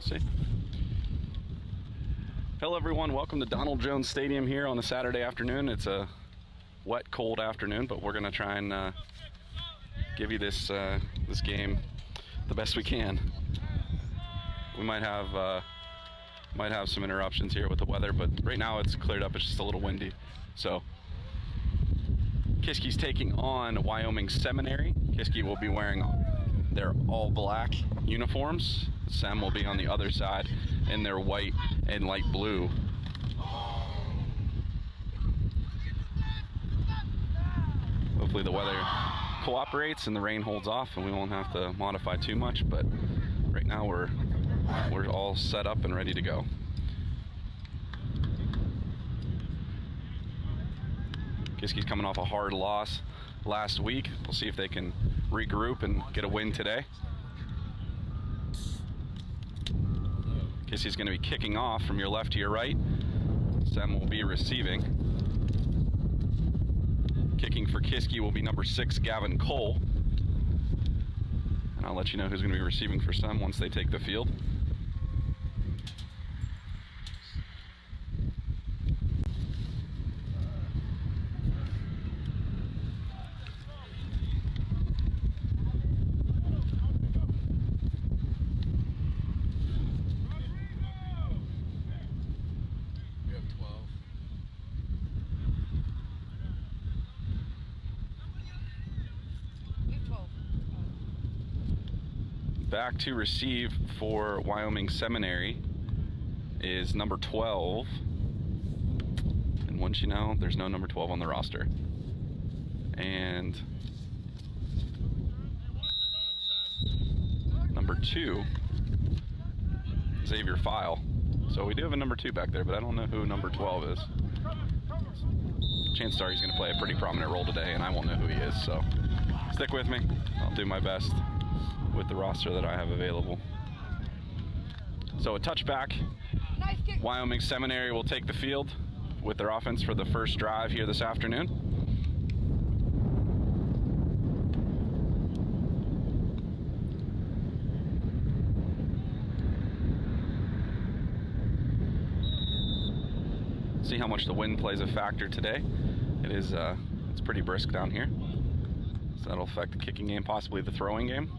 see. Hello everyone, welcome to Donald Jones Stadium here on a Saturday afternoon. It's a wet, cold afternoon, but we're going to try and give you this game the best we can. We might have some interruptions here with the weather, but right now it's cleared up. It's just a little windy. So Kiski's taking on Wyoming Seminary. Kiski will be wearing their all black uniforms. Sem will be on the other side in their white and light blue. Hopefully the weather cooperates and the rain holds off and we won't have to modify too much, but right now we're all set up and ready to go. Kiski's coming off a hard loss last week. We'll see if they can regroup and get a win today. Kiski's going to be kicking off from your left to your right. Sem will be receiving. Kicking for Kiski will be number 6, Gavin Cole. And I'll let you know who's going to be receiving for Sem once they take the field. Back to receive for Wyoming Seminary is number 12. And once you know, there's no number 12 on the roster. And number 2, Xavier File. So we do have a number 2 back there, but I don't know who number 12 is. Chances are he's going to play a pretty prominent role today, and I won't know who he is. So stick with me. I'll do my best with the roster that I have available. So a touchback. Nice kick. Wyoming Seminary will take the field with their offense for the first drive here this afternoon. See how much the wind plays a factor today. It's pretty brisk down here. So that'll affect the kicking game, possibly the throwing game.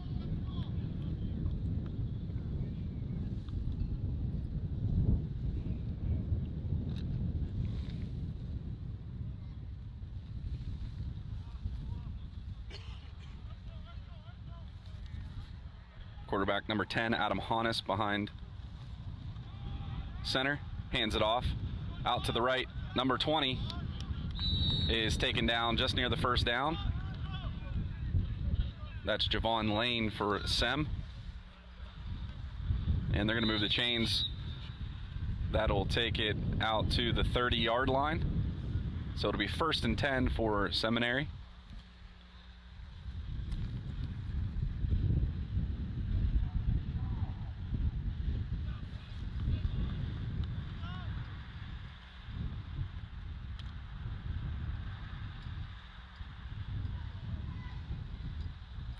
Quarterback number 10, Adam Hannes, behind center. Hands it off. Out to the right. Number 20 is taken down just near the first down. That's Javon Lane for Sem. And they're going to move the chains. That'll take it out to the 30-yard line. So it'll be 1st and 10 for Seminary.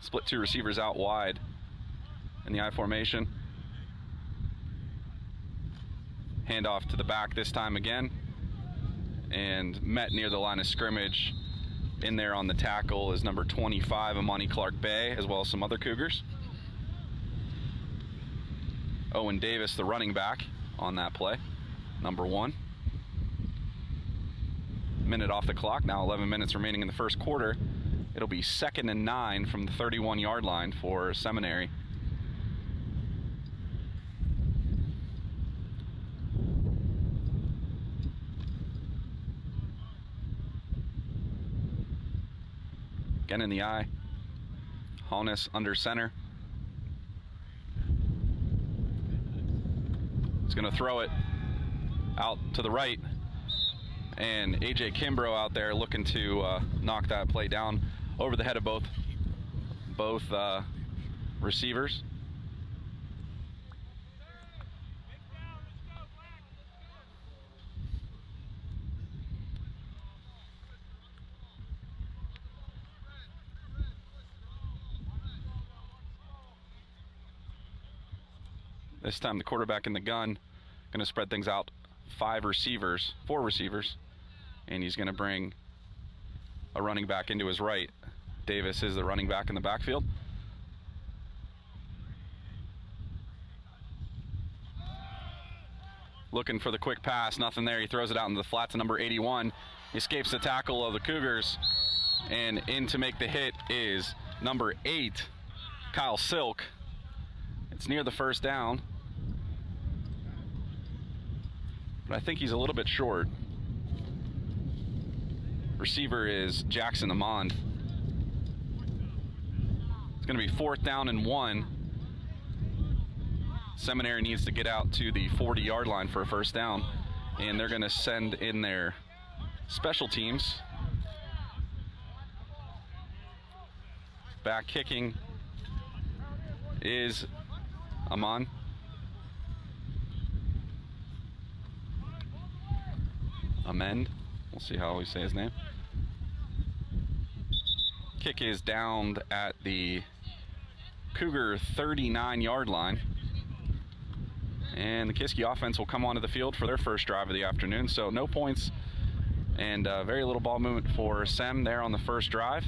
Split 2 receivers out wide in the I formation. Handoff to the back this time again. And met near the line of scrimmage. In there on the tackle is number 25, Amani Clark Bay, as well as some other Cougars. Owen Davis, the running back, on that play. Number 1. Minute off the clock, now 11 minutes remaining in the first quarter. It'll be 2nd and 9 from the 31-yard line for Seminary. Again in the eye. Holness under center. He's going to throw it out to the right. And AJ Kimbrough out there looking to knock that play down over the head of both receivers. This time the quarterback in the gun, going to spread things out. 4 receivers, and he's going to bring a running back into his right. Davis is the running back in the backfield. Looking for the quick pass, nothing there. He throws it out into the flat to number 81. He escapes the tackle of the Cougars, and in to make the hit is number 8, Kyle Silk. It's near the first down, but I think he's a little bit short. Receiver is Jackson Amond. It's going to be 4th down and 1. Seminary needs to get out to the 40-yard line for a first down, and they're going to send in their special teams. Back kicking is Amon. Amend. We'll see how we say his name. Kick is downed at the Cougar 39-yard line. And the Kiski offense will come onto the field for their first drive of the afternoon. So no points and very little ball movement for Sem there on the first drive.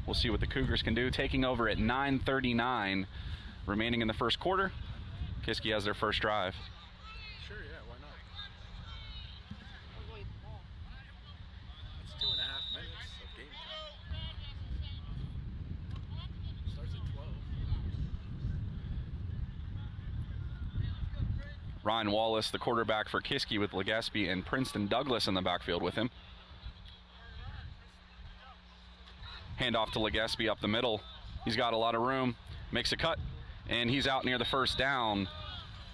We'll see what the Cougars can do. Taking over at 9:39 remaining in the first quarter. Kiski has their first drive. Sure, yeah, why not? It's 2.5 minutes of game time. Starts at 12. Ryan Wallace, the quarterback for Kiski, with Legaspi and Princeton Douglas in the backfield with him. Handoff to Legaspi up the middle. He's got a lot of room, makes a cut, and he's out near the first down,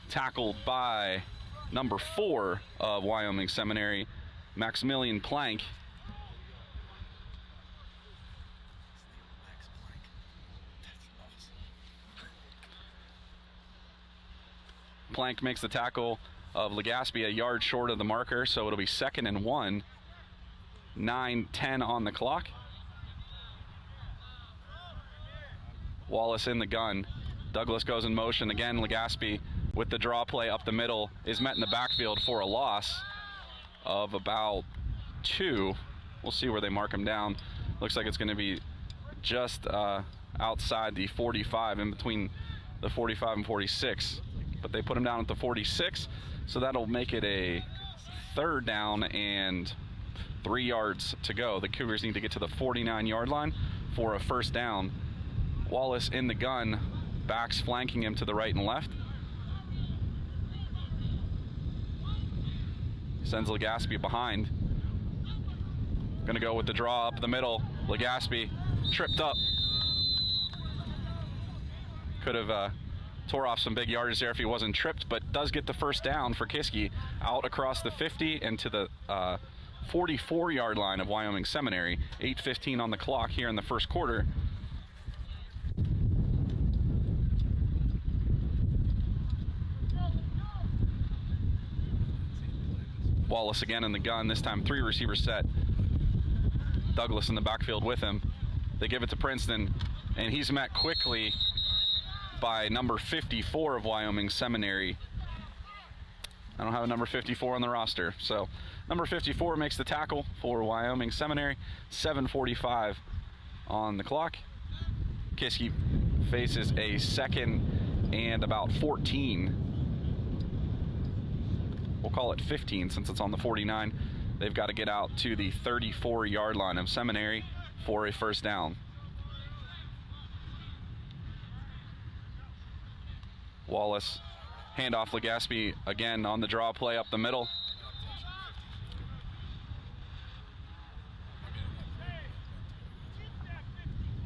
tackled by number 4 of Wyoming Seminary, Maximilian Plank. Plank makes the tackle of Legaspi a yard short of the marker, so it'll be 2nd and 1. 9:10 on the clock. Wallace in the gun. Douglas goes in motion again. Legaspi with the draw play up the middle is met in the backfield for a loss of about 2. We'll see where they mark him down. Looks like it's going to be just outside the 45, in between the 45 and 46. But they put him down at the 46, so that'll make it a 3rd down and 3 yards to go. The Cougars need to get to the 49-yard line for a first down. Wallace in the gun, backs flanking him to the right and left. Sends Legaspi behind. Gonna go with the draw up the middle. Legaspi tripped up. Could have tore off some big yardage there if he wasn't tripped, but does get the first down for Kiski out across the 50 and to the 44-yard line of Wyoming Seminary. 8:15 on the clock here in the first quarter. Wallace again in the gun, this time 3 receivers set. Douglas in the backfield with him. They give it to Princeton, and he's met quickly by number 54 of Wyoming Seminary. I don't have a number 54 on the roster, so number 54 makes the tackle for Wyoming Seminary. 7:45 on the clock. Kiski faces a 2nd and about 14. We'll call it 15 since it's on the 49. They've got to get out to the 34-yard line of Seminary for a first down. Wallace, handoff Legaspi again on the draw play up the middle.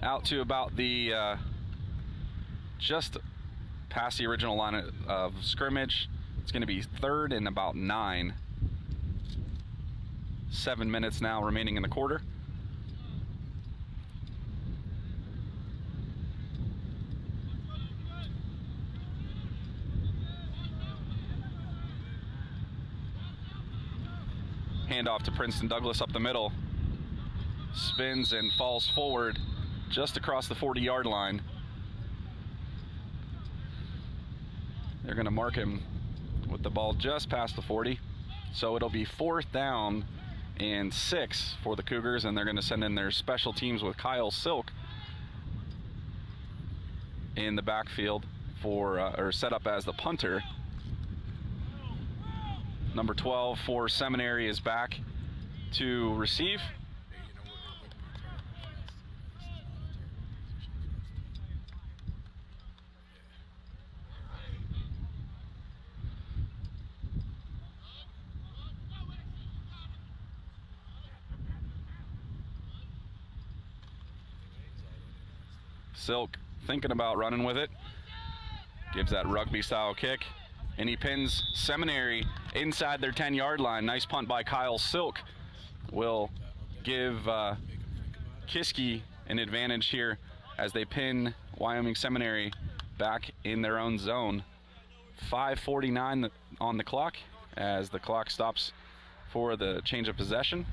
Out to about the just past the original line of scrimmage. It's going to be 3rd and about 9. 7 minutes now remaining in the quarter. Handoff to Princeton Douglas up the middle. Spins and falls forward just across the 40-yard line. They're going to mark him with the ball just past the 40. So it'll be 4th down and 6 for the Cougars, and they're going to send in their special teams with Kyle Silk in the backfield for, or set up as the punter. Number 12 for Seminary is back to receive. Silk thinking about running with it. Gives that rugby style kick. And he pins Seminary inside their 10-yard line. Nice punt by Kyle Silk. Will give Kiski an advantage here as they pin Wyoming Seminary back in their own zone. 5:49 on the clock as the clock stops for the change of possession.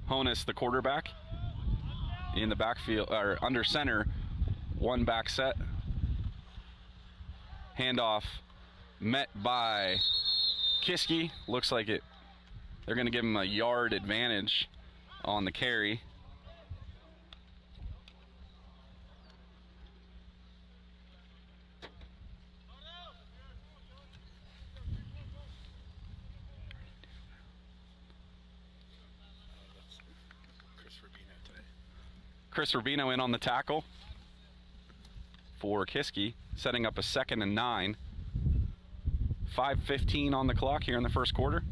Honus, the quarterback, in the backfield, or under center, one back set. Handoff met by Kiski. Looks like it. They're going to give him a yard advantage on the carry. Chris Rubino in on the tackle for Kiski, setting up a 2nd and 9. 5:15 on the clock here in the first quarter.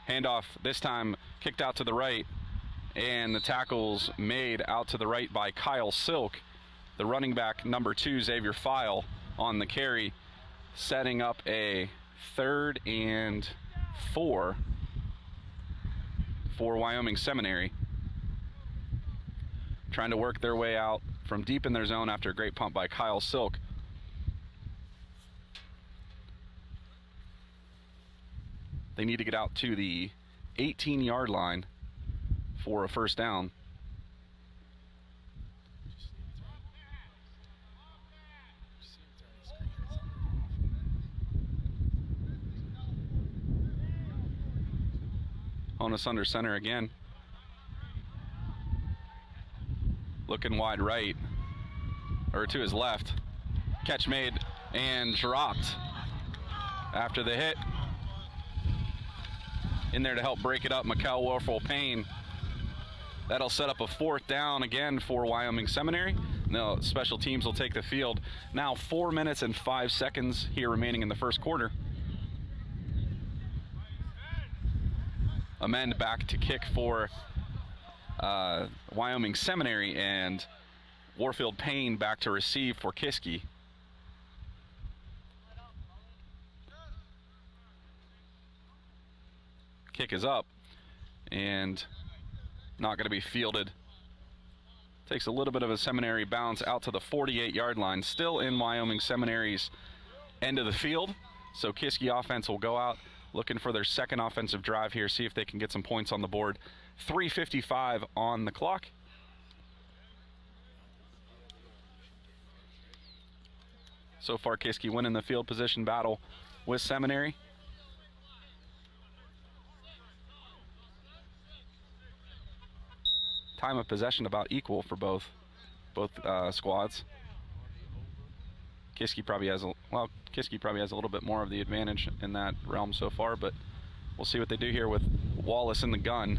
Handoff this time kicked out to the right, and the tackle's made out to the right by Kyle Silk. The running back, number 2, Xavier File, on the carry, setting up a 3rd and 4 for Wyoming Seminary. Trying to work their way out from deep in their zone after a great pump by Kyle Silk. They need to get out to the 18-yard line for a 1st down. Honus under center again. Looking wide right, or to his left. Catch made and dropped after the hit. In there to help break it up, Mikkel Warfel-Payne. That'll set up a 4th down again for Wyoming Seminary. No, special teams will take the field. Now 4 minutes and 5 seconds here remaining in the first quarter. Amend back to kick for Wyoming Seminary, and Warfield-Payne back to receive for Kiski. Kick is up and not going to be fielded. Takes a little bit of a Seminary bounce out to the 48-yard line, still in Wyoming Seminary's end of the field. So Kiski offense will go out looking for their 2nd offensive drive here, see if they can get some points on the board. 3:55 on the clock. So far, Kiski winning the field position battle with Seminary. Time of possession about equal for both squads. Kiski probably has a little bit more of the advantage in that realm so far, but we'll see what they do here with Wallace in the gun.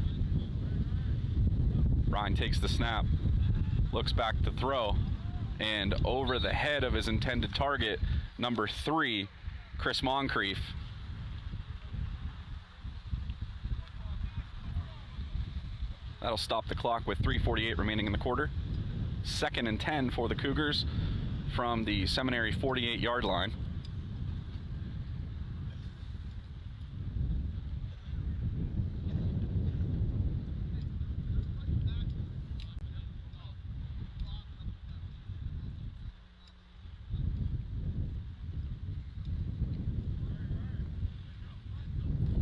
Ryan takes the snap, looks back to throw, and over the head of his intended target, number 3, Chris Moncrief. That'll stop the clock with 3:48 remaining in the quarter. 2nd and 10 for the Cougars from the Seminary 48-yard line.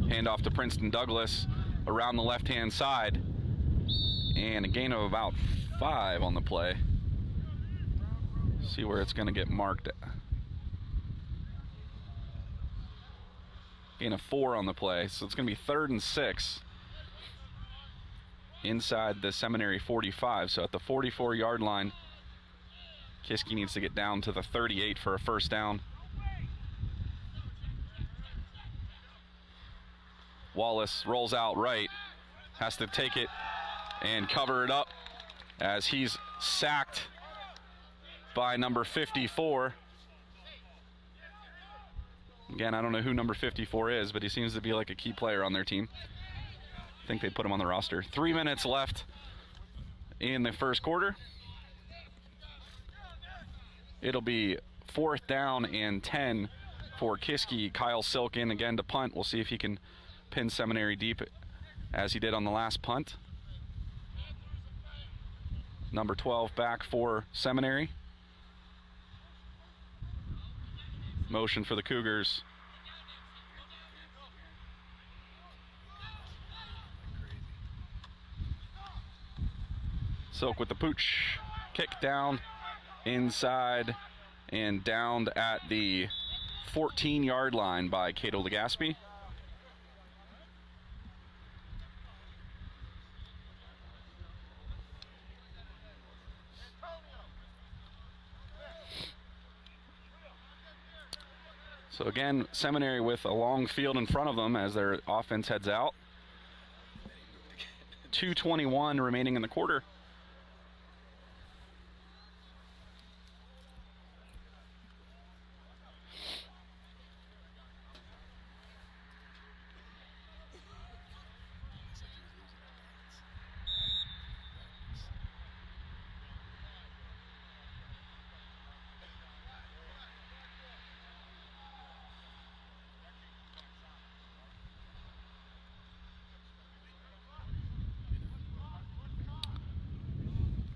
Handoff to Princeton Douglas around the left-hand side, and a gain of about 5 on the play. See where it's going to get marked. Gain of 4 on the play, so it's going to be 3rd and 6 inside the Seminary 45. So at the 44-yard line, Kiski needs to get down to the 38 for a first down. Wallace rolls out right, has to take it and cover it up as he's sacked by number 54. Again, I don't know who number 54 is, but he seems to be like a key player on their team. I think they put him on the roster. 3 minutes left in the first quarter. It'll be 4th down and 10 for Kiski. Kyle Silk in again to punt. We'll see if he can pin Seminary deep as he did on the last punt. Number 12 back for Seminary. Motion for the Cougars. Silk with the pooch. Kick down inside and downed at the 14-yard line by Cato Legaspi. So again, Seminary with a long field in front of them as their offense heads out. 2:21 remaining in the quarter.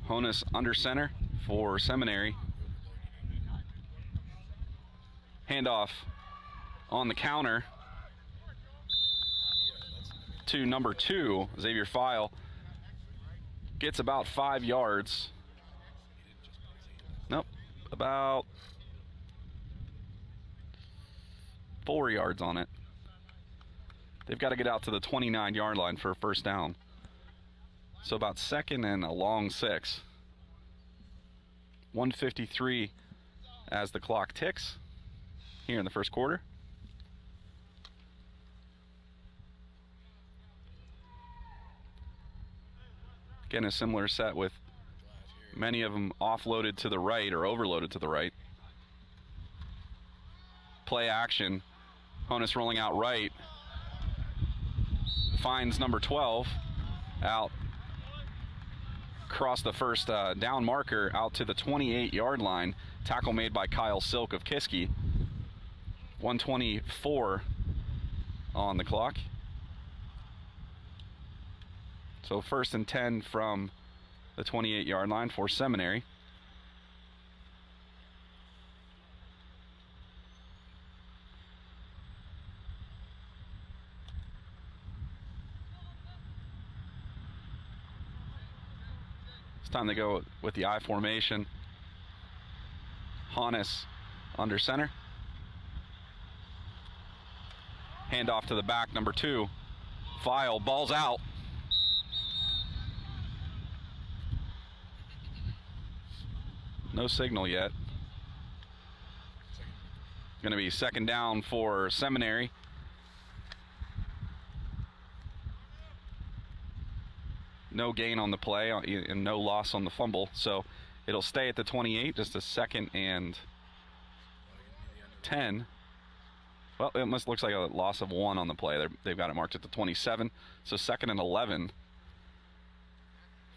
Honus under center for Seminary. Handoff on the counter to number 2, Xavier File. Gets about 5 yards. Nope, about 4 yards on it. They've got to get out to the 29-yard line for a first down. So about 2nd and a long 6. 1:53 as the clock ticks here in the first quarter. Again, a similar set with many of them offloaded to the right or overloaded to the right. Play action. Honus rolling out right. Finds number 12 out. Across the first down marker out to the 28-yard line. Tackle made by Kyle Silk of Kiski. 1:24 on the clock. So 1st and 10 from the 28-yard line for Seminary. It's time to go with the I formation. Honus under center. Handoff to the back, number 2. File, ball's out. No signal yet. Going to be 2nd down for Seminary. No gain on the play and no loss on the fumble, so it'll stay at the 28, just a 2nd and 10. Well, it looks like a loss of 1 on the play. They've got it marked at the 27, so 2nd and 11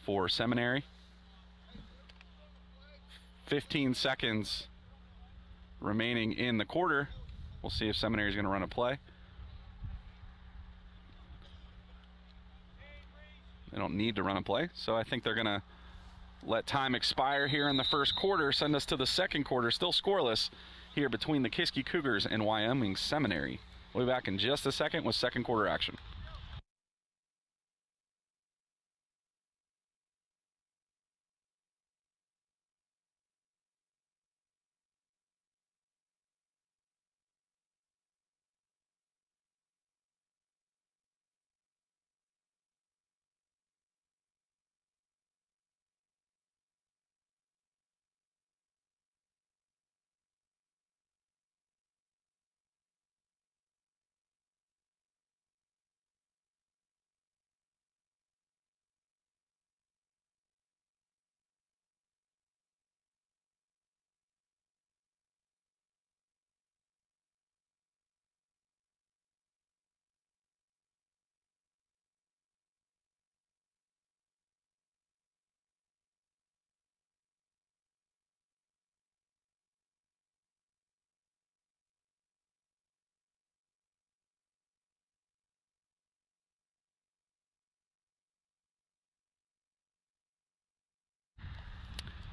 for Seminary. 15 seconds remaining in the quarter. We'll see if Seminary is going to run a play. They don't need to run a play, so I think they're going to let time expire here in the first quarter, send us to the second quarter, still scoreless here between the Kiski Cougars and Wyoming Seminary. We'll be back in just a second with second quarter action.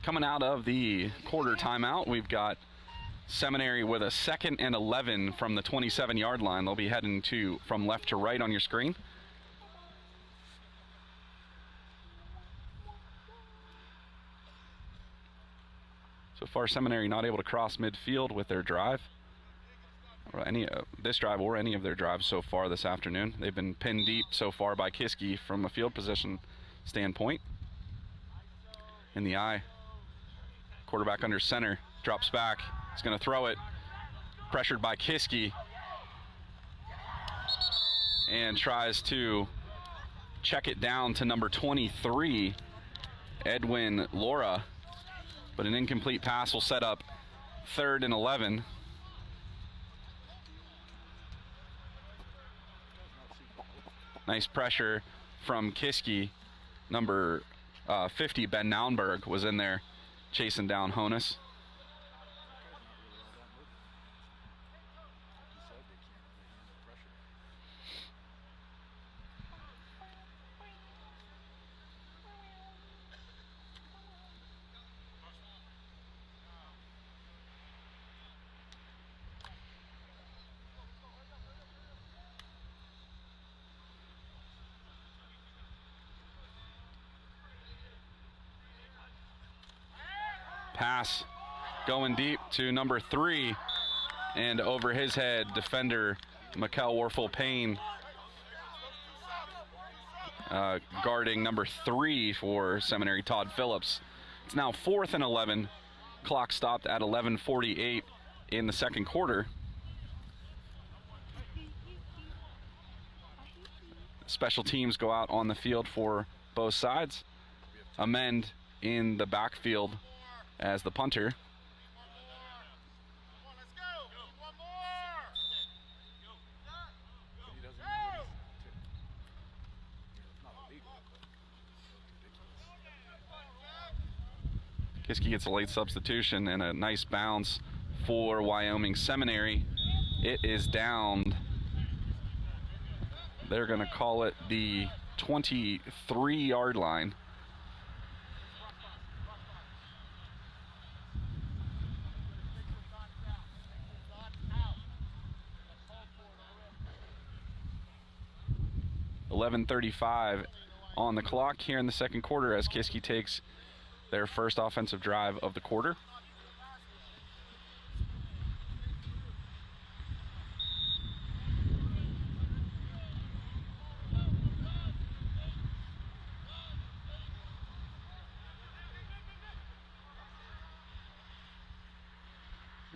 Coming out of the quarter timeout, we've got Seminary with a 2nd and 11 from the 27-yard line. They'll be heading from left to right on your screen. So far, Seminary not able to cross midfield with their drive, or this drive or any of their drives so far this afternoon. They've been pinned deep so far by Kiski from a field position standpoint. In the eye. Quarterback under center, drops back, he's going to throw it, pressured by Kiski, and tries to check it down to number 23, Edwin Laura, but an incomplete pass will set up 3rd and 11. Nice pressure from Kiski. Number 50, Ben Naunberg, was in there chasing down Honus. Pass going deep to number 3, and over his head, defender Mikkel Warfel-Payne guarding number 3 for Seminary, Todd Phillips. It's now 4th and 11. Clock stopped at 11:48 in the second quarter. Special teams go out on the field for both sides. Amend in the backfield as the punter. Kiski gets a late substitution and a nice bounce for Wyoming Seminary. It is down. They're going to call it the 23-yard line. .11:35 on the clock here in the second quarter as Kiski takes their first offensive drive of the quarter.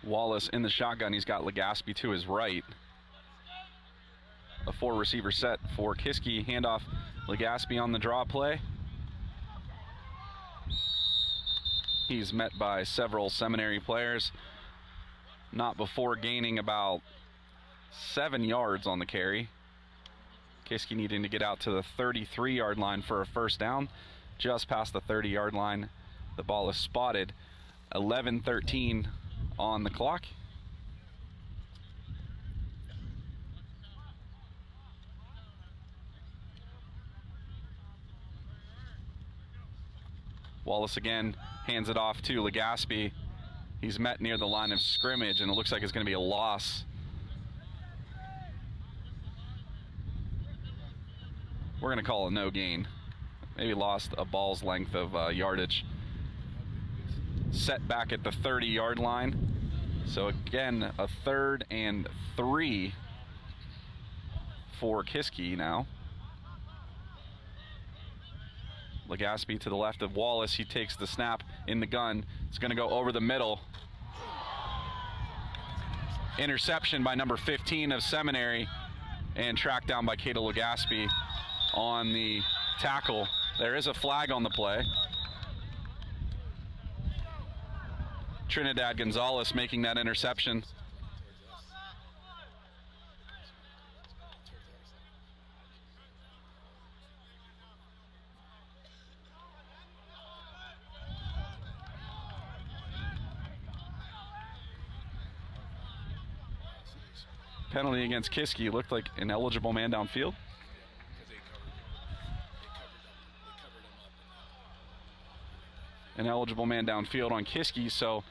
Wallace in the shotgun. He's got Legaspi to his right. A 4-receiver set for Kiski. Handoff, Legaspi on the draw play. He's met by several Seminary players. Not before gaining about 7 yards on the carry. Kiski needing to get out to the 33-yard line for a first down. Just past the 30-yard line, the ball is spotted 11:13 on the clock. Wallace again hands it off to Legaspi. He's met near the line of scrimmage, and it looks like it's going to be a loss. We're going to call it no gain. Maybe lost a ball's length of yardage. Set back at the 30-yard line. So again, a 3rd and 3 for Kiski now. Legaspi to the left of Wallace. He takes the snap in the gun. It's going to go over the middle. Interception by number 15 of Seminary, and tracked down by Cato Legaspi on the tackle. There is a flag on the play. Trinidad Gonzalez making that interception. Penalty against Kiski. Looked like an eligible man downfield. An eligible man downfield on Kiski, so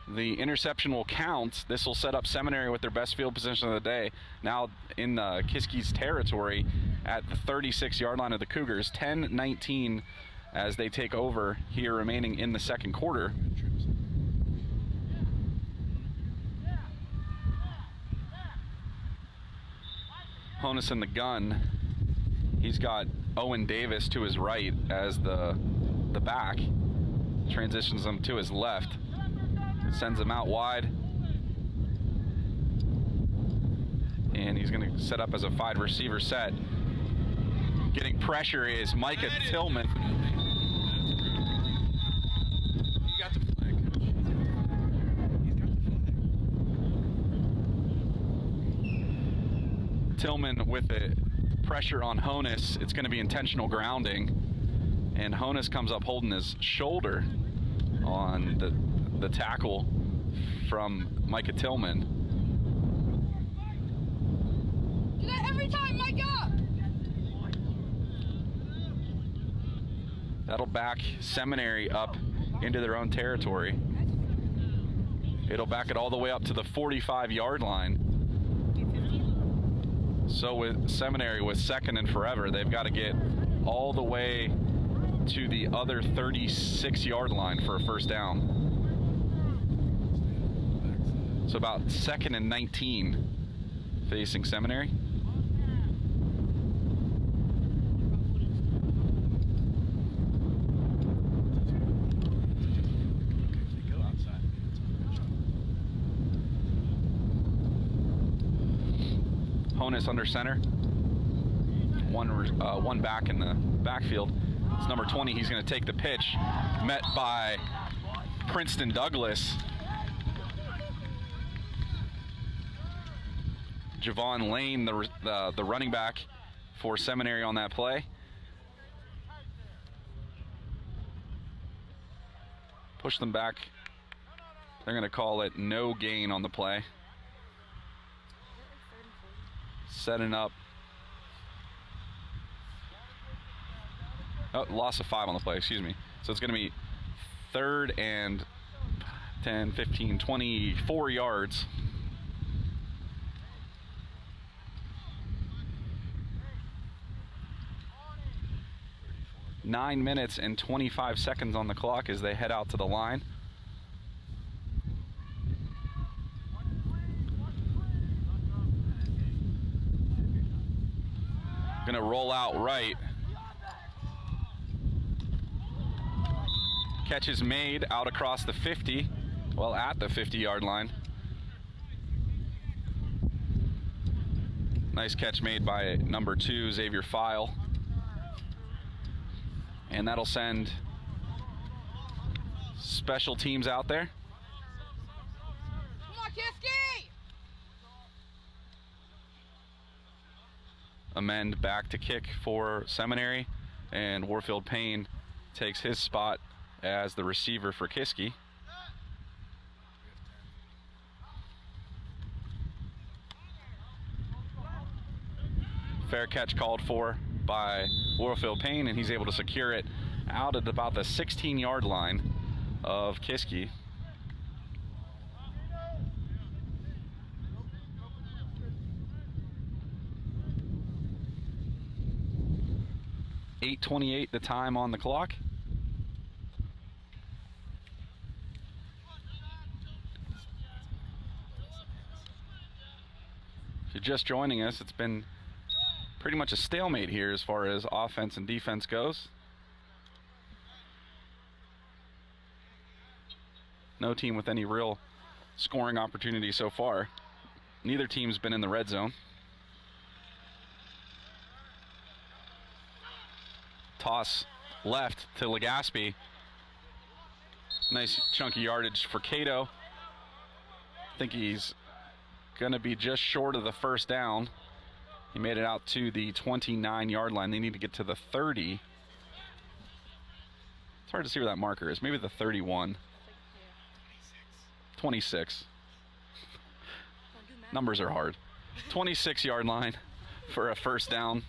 the interception will count. This will set up Seminary with their best field position of the day. Now in Kiski's territory at the 36-yard line of the Cougars. 10-19 as they take over here remaining in the second quarter. Honus in the gun. He's got Owen Davis to his right as the back. Transitions him to his left. Sends him out wide. And he's going to set up as a 5 receiver set. Getting pressure is Micah Tillman. You got the flag. He's got the flag. Tillman with the pressure on Honus. It's going to be intentional grounding. And Honus comes up holding his shoulder on the tackle from Micah Tillman. Do that every time, Micah! That'll back Seminary up into their own territory. It'll back it all the way up to the 45-yard line. So with Seminary with 2nd and forever, they've got to get all the way to the other 36-yard line for a first down. So about 2nd and 19 facing Seminary. Honus under center. One back in the backfield. It's number 20. He's going to take the pitch. Met by Princeton Douglas. Javon Lane, the running back for Seminary on that play. Push them back. They're going to call it no gain on the play. Setting up. Oh, loss of 5 on the play, excuse me. So it's going to be 3rd and 10, 15, 24 yards. Nine minutes and 25 seconds on the clock as they head out to the line. Going to roll out right. Catch is made out across the 50, well, at the 50-yard line. Nice catch made by number 2, Xavier File. And that'll send special teams out there. Come on, Kiski! Amend back to kick for Seminary, and Warfield Payne takes his spot as the receiver for Kiski. Fair catch called for by Warfield Payne, and he's able to secure it out at about the 16-yard line of Kiski. .8:28 the time on the clock. If you're just joining us, it's been pretty much a stalemate here as far as offense and defense goes. No team with any real scoring opportunity so far. Neither team's been in the red zone. Toss left to Legaspi. Nice chunky yardage for Cato. I think he's going to be just short of the first down. He made it out to the 29-yard line. They need to get to the 30. It's hard to see where that marker is. Maybe the 31. 26. Numbers are hard. 26-yard line for a first down.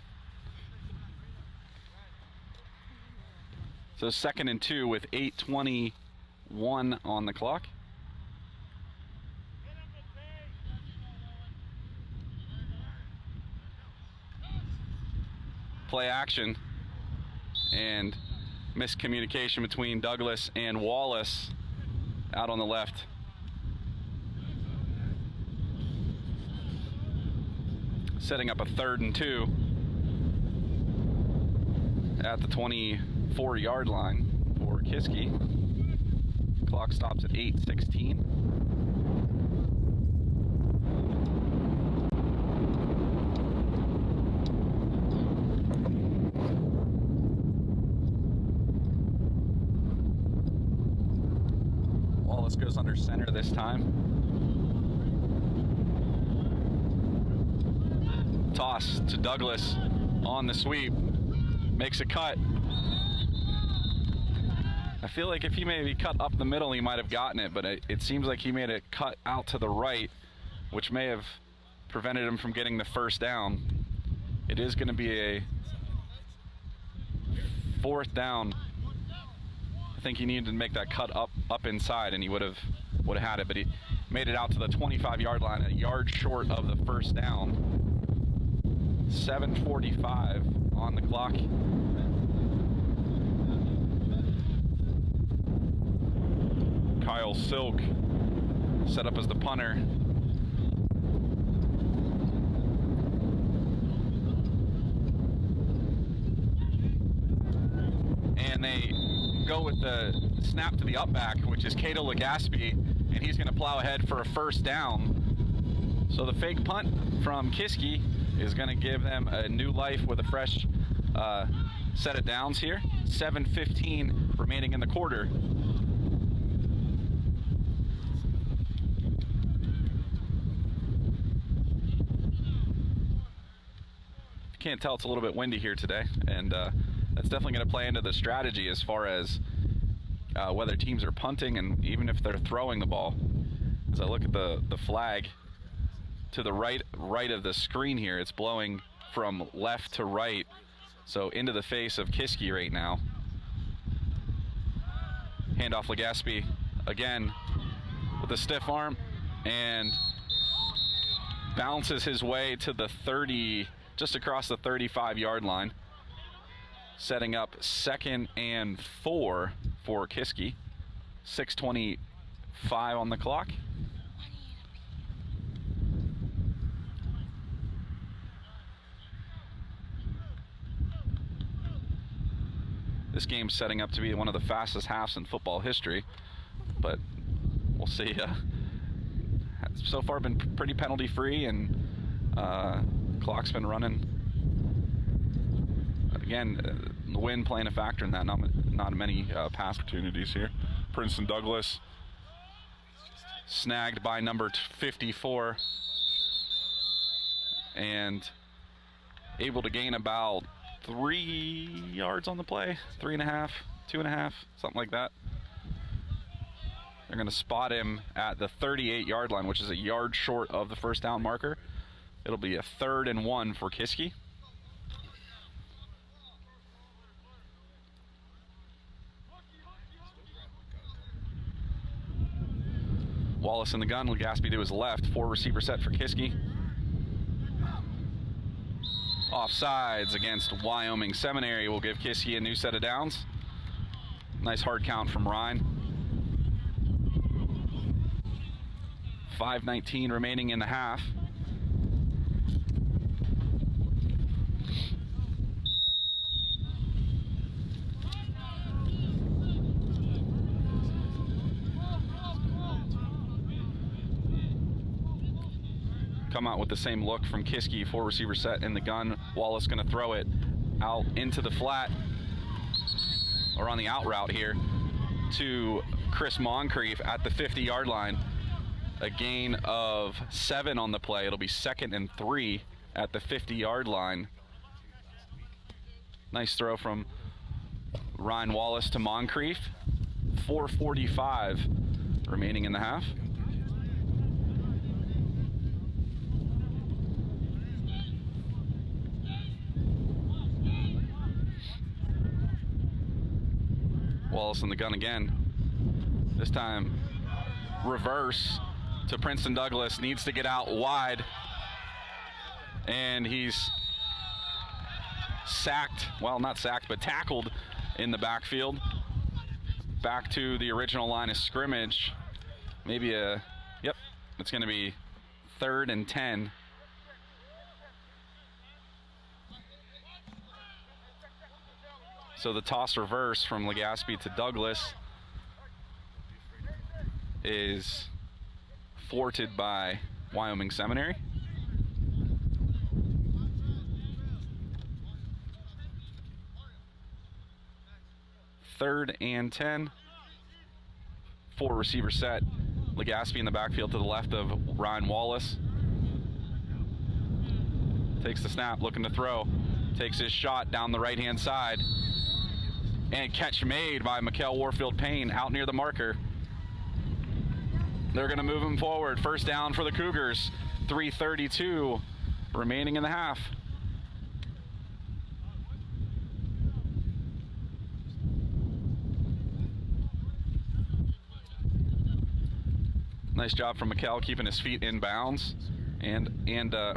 So 2nd and 2 with 8:21 on the clock. Play action and miscommunication between Douglas and Wallace out on the left. Setting up a 3rd and 2 at the 24-yard line for Kiski. Clock stops at 8:16. Wallace goes under center this time. Toss to Douglas on the sweep. Makes a cut. I feel like if he maybe cut up the middle, he might have gotten it, but it seems like he made a cut out to the right, which may have prevented him from getting the first down. It is going to be a 4th down. I think he needed to make that cut up inside, and he would have had it, but he made it out to the 25-yard line, a yard short of the first down. 7:45 on the clock. Kyle Silk set up as the punter. And they go with the snap to the upback, which is Cato Legaspi, and he's going to plow ahead for a first down. So the fake punt from Kiski is going to give them a new life with a fresh set of downs here. 7:15 remaining in the quarter. Can't tell, it's a little bit windy here today, and that's definitely going to play into the strategy as far as whether teams are punting and even if they're throwing the ball. As I look at the flag to the right of the screen here, it's blowing from left to right, so into the face of Kiski right now. Handoff Legaspi again with a stiff arm and bounces his way to the 30, just across the 35-yard line, setting up 2nd and 4 for Kiski. 6:25 on the clock. This game's setting up to be one of the fastest halves in football history, but we'll see. So far been pretty penalty free, and clock's been running. Again, the wind playing a factor in that. Not many pass opportunities here. Princeton Douglas snagged by number 54 and able to gain about 3 yards on the play, 3.5, 2.5, something like that. They're going to spot him at the 38-yard line, which is a yard short of the first down marker. It'll be a 3rd and 1 for Kiski. Wallace in the gun, Legaspi to his left, 4 receiver set for Kiski. Offsides against Wyoming Seminary will give Kiski a new set of downs. Nice hard count from Ryan. 5:19 remaining in the half. Come out with the same look from Kiski, 4 receiver set in the gun. Wallace going to throw it out into the flat, or on the out route here, to Chris Moncrief at the 50-yard line. A gain of 7 on the play. It'll be 2nd and 3 at the 50-yard line. Nice throw from Ryan Wallace to Moncrief. 4:45 remaining in the half. Wallace in the gun again. This time, reverse to Princeton Douglas. Needs to get out wide. And he's sacked. Well, not sacked, but tackled in the backfield. Back to the original line of scrimmage. Maybe yep, it's going to be 3rd and 10. So the toss reverse from Legaspi to Douglas is thwarted by Wyoming Seminary. Third and 10. 4 receiver set. Legaspi in the backfield to the left of Ryan Wallace. Takes the snap, looking to throw. Takes his shot down the right-hand side. And catch made by Mikkel Warfield-Payne out near the marker. They're going to move him forward. First down for the Cougars. 3:32 remaining in the half. Nice job from Mikkel keeping his feet in bounds and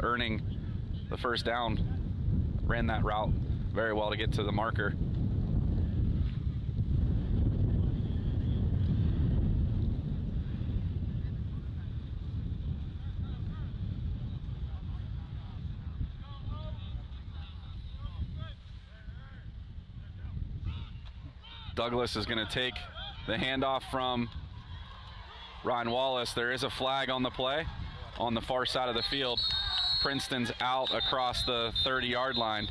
earning the first down. Ran that route very well to get to the marker. Douglas is going to take the handoff from Ryan Wallace. There is a flag on the play on the far side of the field. Princeton's out across the 30-yard line.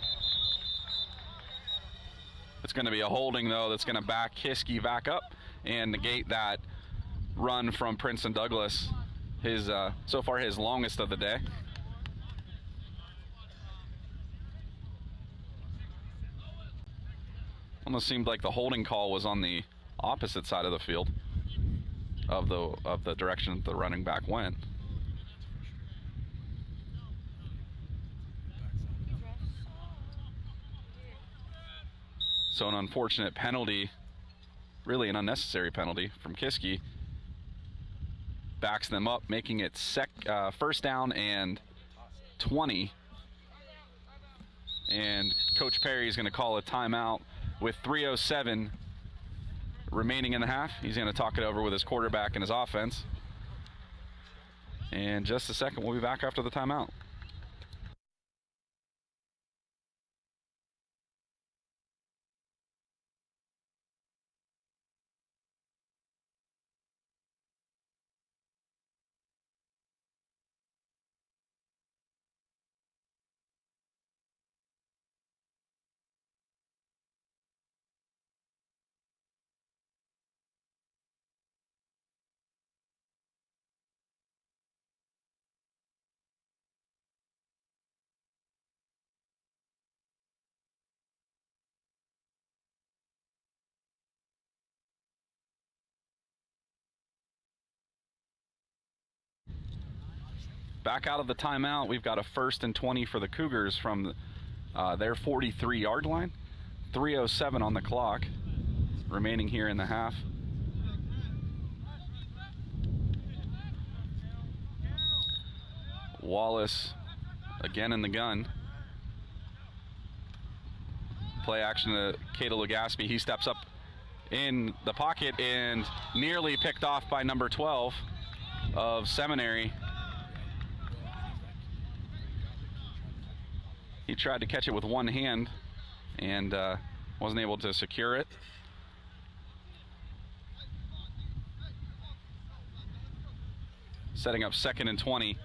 It's going to be a holding, though, that's going to back Kiski back up and negate that run from Princeton Douglas. His so far his longest of the day. Almost seemed like the holding call was on the opposite side of the field of the direction the running back went. So an unfortunate penalty, really an unnecessary penalty from Kiski. Backs them up, making it first down and 20. And Coach Perry is going to call a timeout with 3:07 remaining in the half. He's going to talk it over with his quarterback and his offense. And just a second, we'll be back after the timeout. Back out of the timeout, we've got a 1st and 20 for the Cougars from their 43-yard line. 3:07 on the clock remaining here in the half. Wallace again in the gun. Play action to Cato Legaspi. He steps up in the pocket and nearly picked off by number 12 of Seminary. He tried to catch it with one hand and wasn't able to secure it. Setting up 2nd and 20.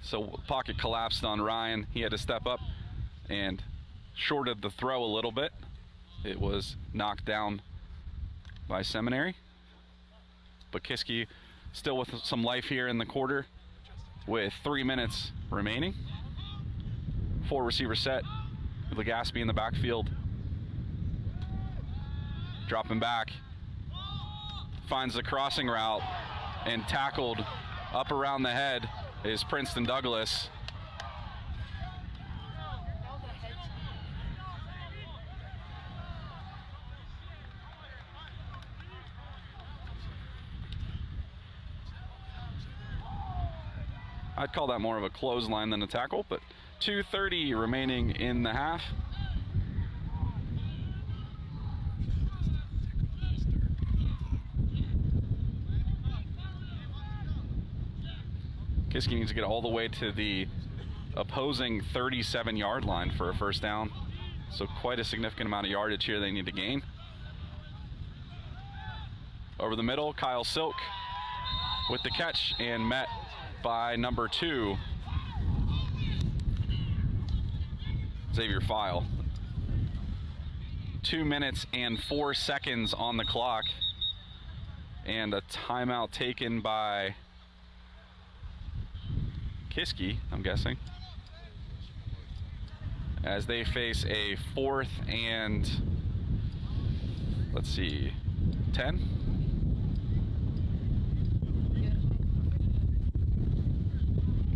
So pocket collapsed on Ryan. He had to step up and shorted the throw a little bit. It was knocked down by Seminary. But Kiski still with some life here in the quarter with 3 minutes remaining. 4 receiver set with Legaspi in the backfield. Dropping back. Finds the crossing route and tackled up around the head is Princeton Douglas. I'd call that more of a clothesline than a tackle, but 2:30 remaining in the half. Kiski needs to get all the way to the opposing 37-yard line for a first down. So quite a significant amount of yardage here they need to gain. Over the middle, Kyle Silk with the catch and met by number 2, Xavier File. 2 minutes and 4 seconds on the clock, and a timeout taken by Kiski, I'm guessing, as they face a 4th and, let's see, 10?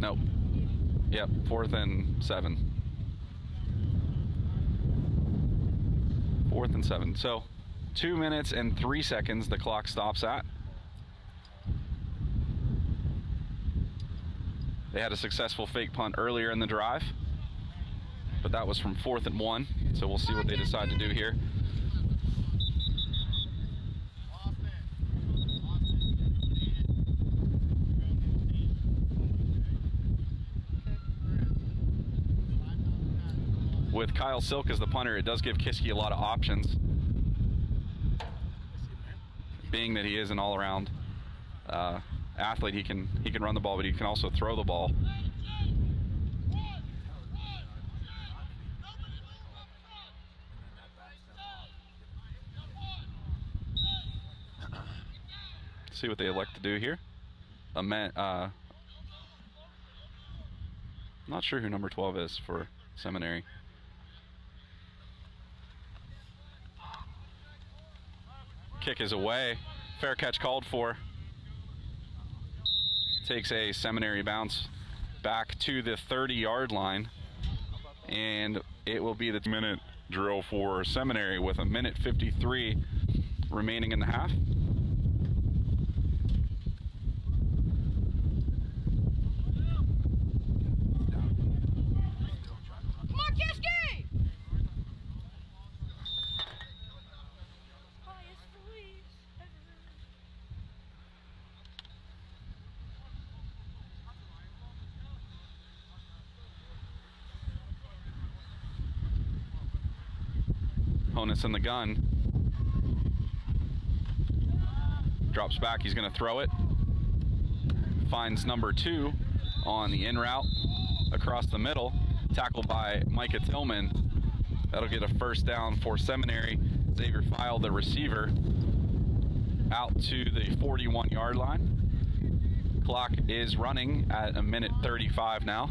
Nope. Yep, 4th and 7. 4th and 7. So 2 minutes and 3 seconds the clock stops at. They had a successful fake punt earlier in the drive, but that was from 4th and 1. So we'll see what they decide to do here. With Kyle Silk as the punter, it does give Kiski a lot of options, being that he is an all-around athlete. He can run the ball, but he can also throw the ball. See what they elect to do here. Not sure who number 12 is for Seminary. Kick is away. Fair catch called for. Takes a Seminary bounce back to the 30-yard line. And it will be the minute drill for Seminary with a minute 53 remaining in the half. Come on, Kiski! Honus in the gun. Drops back, he's gonna throw it. Finds number 2 on the in route across the middle. Tackled by Micah Tillman. That'll get a first down for Seminary. Xavier File, the receiver, out to the 41-yard line. Clock is running at a minute 35 now.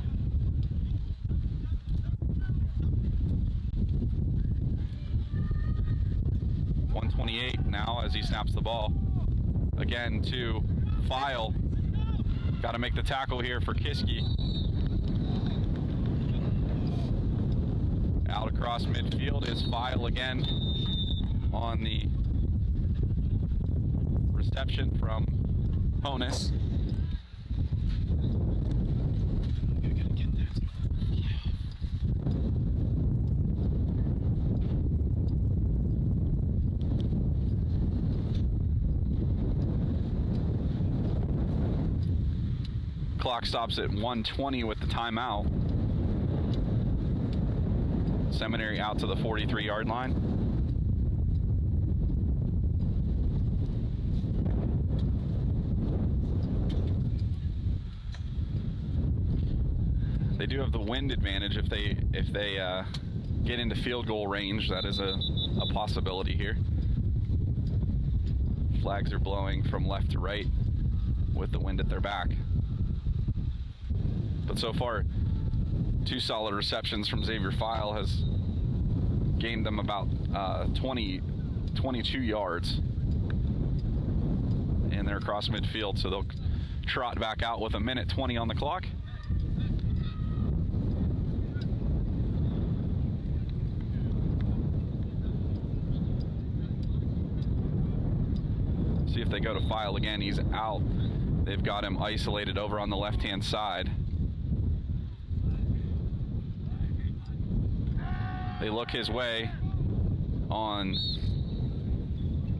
.128 now as he snaps the ball. Again to File. Got to make the tackle here for Kiski. Out across midfield is File again on the reception from Honus. Clock stops at 1:20 with the timeout. Seminary out to the 43-yard line. They do have the wind advantage if they get into field goal range. That is a possibility here. Flags are blowing from left to right with the wind at their back. But so far, 2 solid receptions from Xavier File has gained them about 22 yards. And they're across midfield, so they'll trot back out with 1:20 on the clock. See if they go to File again. He's out. They've got him isolated over on the left-hand side. They look his way on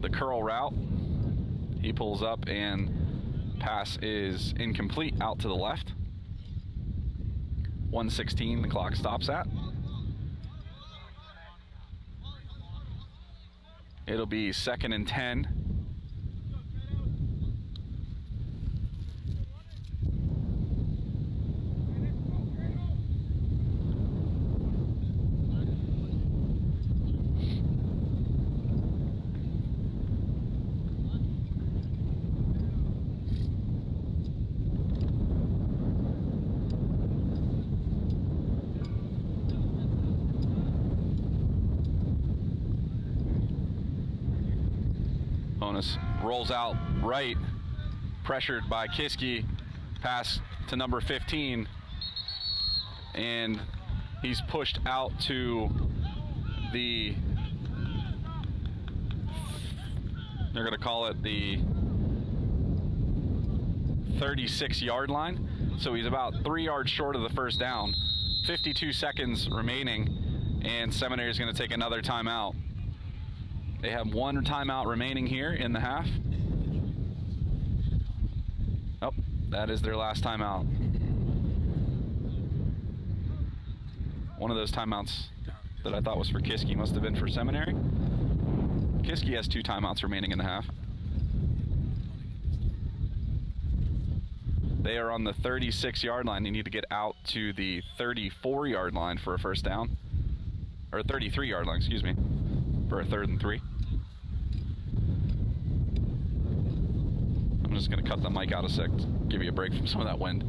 the curl route. He pulls up and pass is incomplete out to the left. 1:16 the clock stops at. It'll be 2nd and 10. Rolls out right, pressured by Kiski, pass to number 15, and he's pushed out to the, they're going to call it the 36-yard line. So he's about 3 yards short of the first down. 52 seconds remaining, and Seminary is going to take another timeout. They have 1 timeout remaining here in the half. Oh, that is their last timeout. One of those timeouts that I thought was for Kiski must have been for Seminary. Kiski has 2 timeouts remaining in the half. They are on the 36-yard line. They need to get out to the 34-yard line for a first down. Or 33-yard line, excuse me, for a 3rd and 3. I'm just going to cut the mic out a sec to give you a break from some of that wind.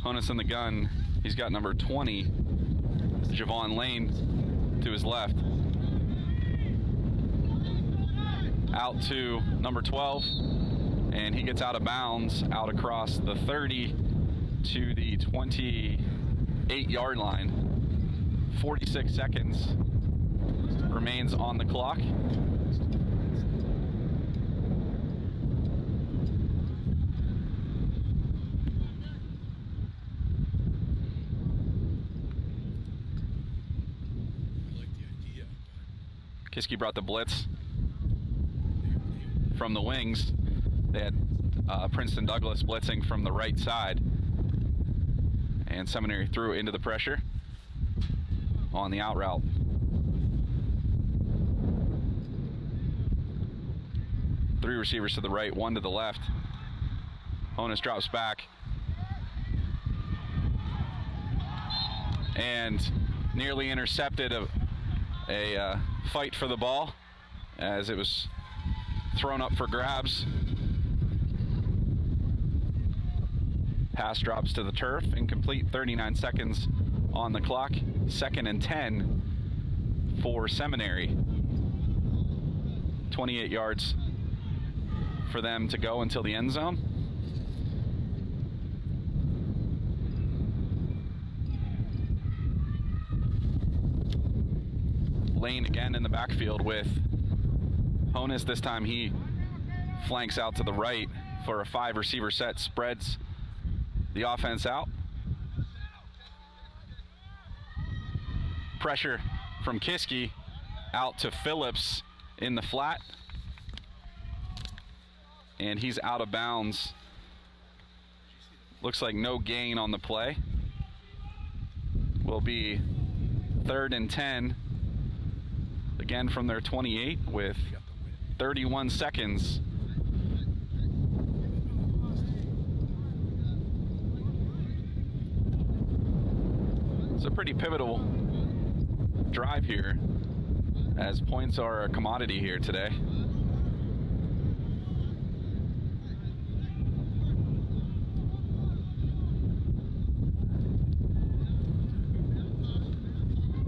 Honus in the gun. He's got number 20, Javon Lane, to his left. Out to number 12, and he gets out of bounds, out across the 30 to the 28-yard line. 46 seconds remains on the clock. Kiski brought the blitz from the wings. They had Princeton Douglas blitzing from the right side. And Seminary threw into the pressure on the out route. Three receivers to the right, 1 to the left. Honus drops back. And nearly intercepted a fight for the ball as it was thrown up for grabs. Pass drops to the turf, incomplete, 39 seconds on the clock. 2nd and 10 for Seminary. 28 yards for them to go until the end zone. lane again in the backfield with Honus. This time he flanks out to the right for a 5-receiver set, spreads the offense out. Pressure from Kiski out to Phillips in the flat. And he's out of bounds. Looks like no gain on the play. Will be 3rd and 10. Again from their 28 with 31 seconds. It's a pretty pivotal drive here, as points are a commodity here today.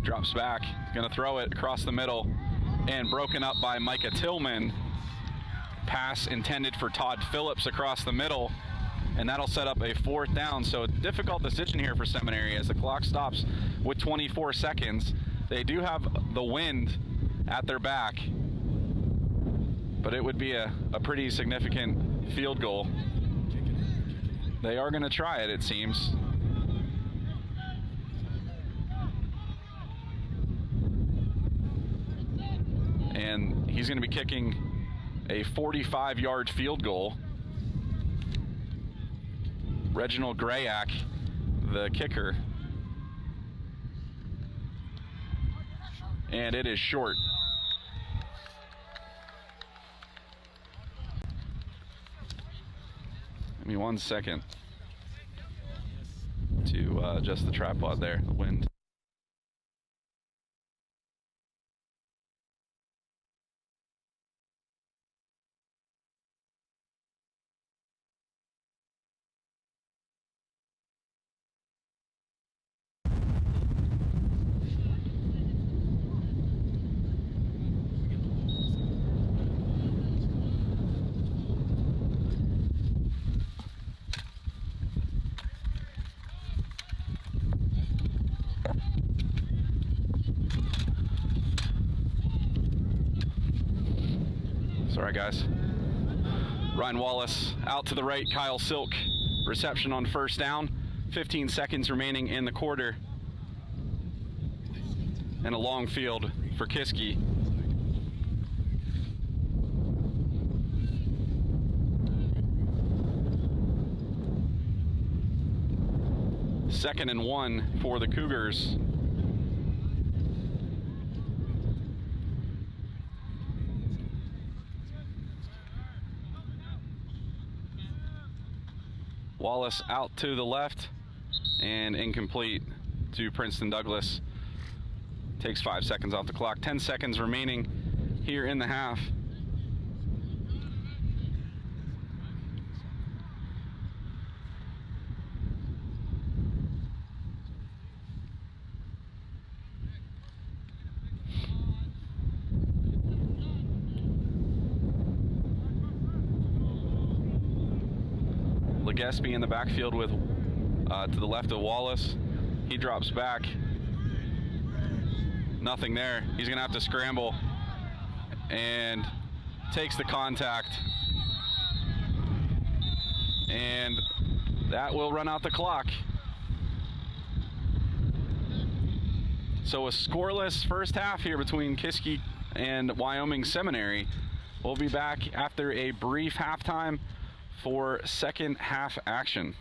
Drops back, gonna throw it across the middle, and broken up by Micah Tillman. Pass intended for Todd Phillips across the middle, and that'll set up a 4th down. So a difficult decision here for Seminary as the clock stops with 24 seconds. They do have the wind at their back, but it would be a pretty significant field goal. They are gonna try it, it seems. And he's going to be kicking a 45-yard field goal. Reginald Grayak, the kicker. And it is short. Give me 1 second to adjust the tripod there, the wind. Sorry, guys. Ryan Wallace out to the right. Kyle Silk, reception on 1st down. 15 seconds remaining in the quarter. And a long field for Kiski. Second and 1 for the Cougars. Wallace out to the left and incomplete to Princeton Douglas. Takes 5 seconds off the clock. 10 seconds remaining here in the half. Legespi in the backfield with to the left of Wallace. He drops back. Nothing there. He's gonna have to scramble and takes the contact. And that will run out the clock. So a scoreless first half here between Kiski and Wyoming Seminary. We'll be back after a brief halftime for second half action.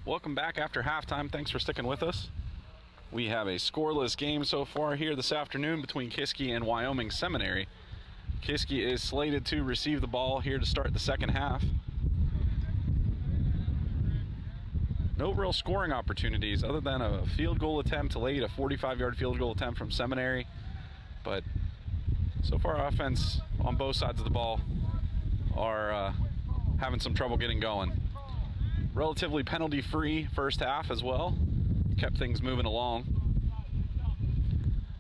Welcome back after halftime. Thanks for sticking with us. We have a scoreless game so far here this afternoon between Kiski and Wyoming Seminary. Kiski is slated to receive the ball here to start the second half. No real scoring opportunities other than a field goal attempt late, a 45-yard field goal attempt from Seminary. But so far, offense on both sides of the ball are having some trouble getting going. Relatively penalty-free first half as well. Kept things moving along.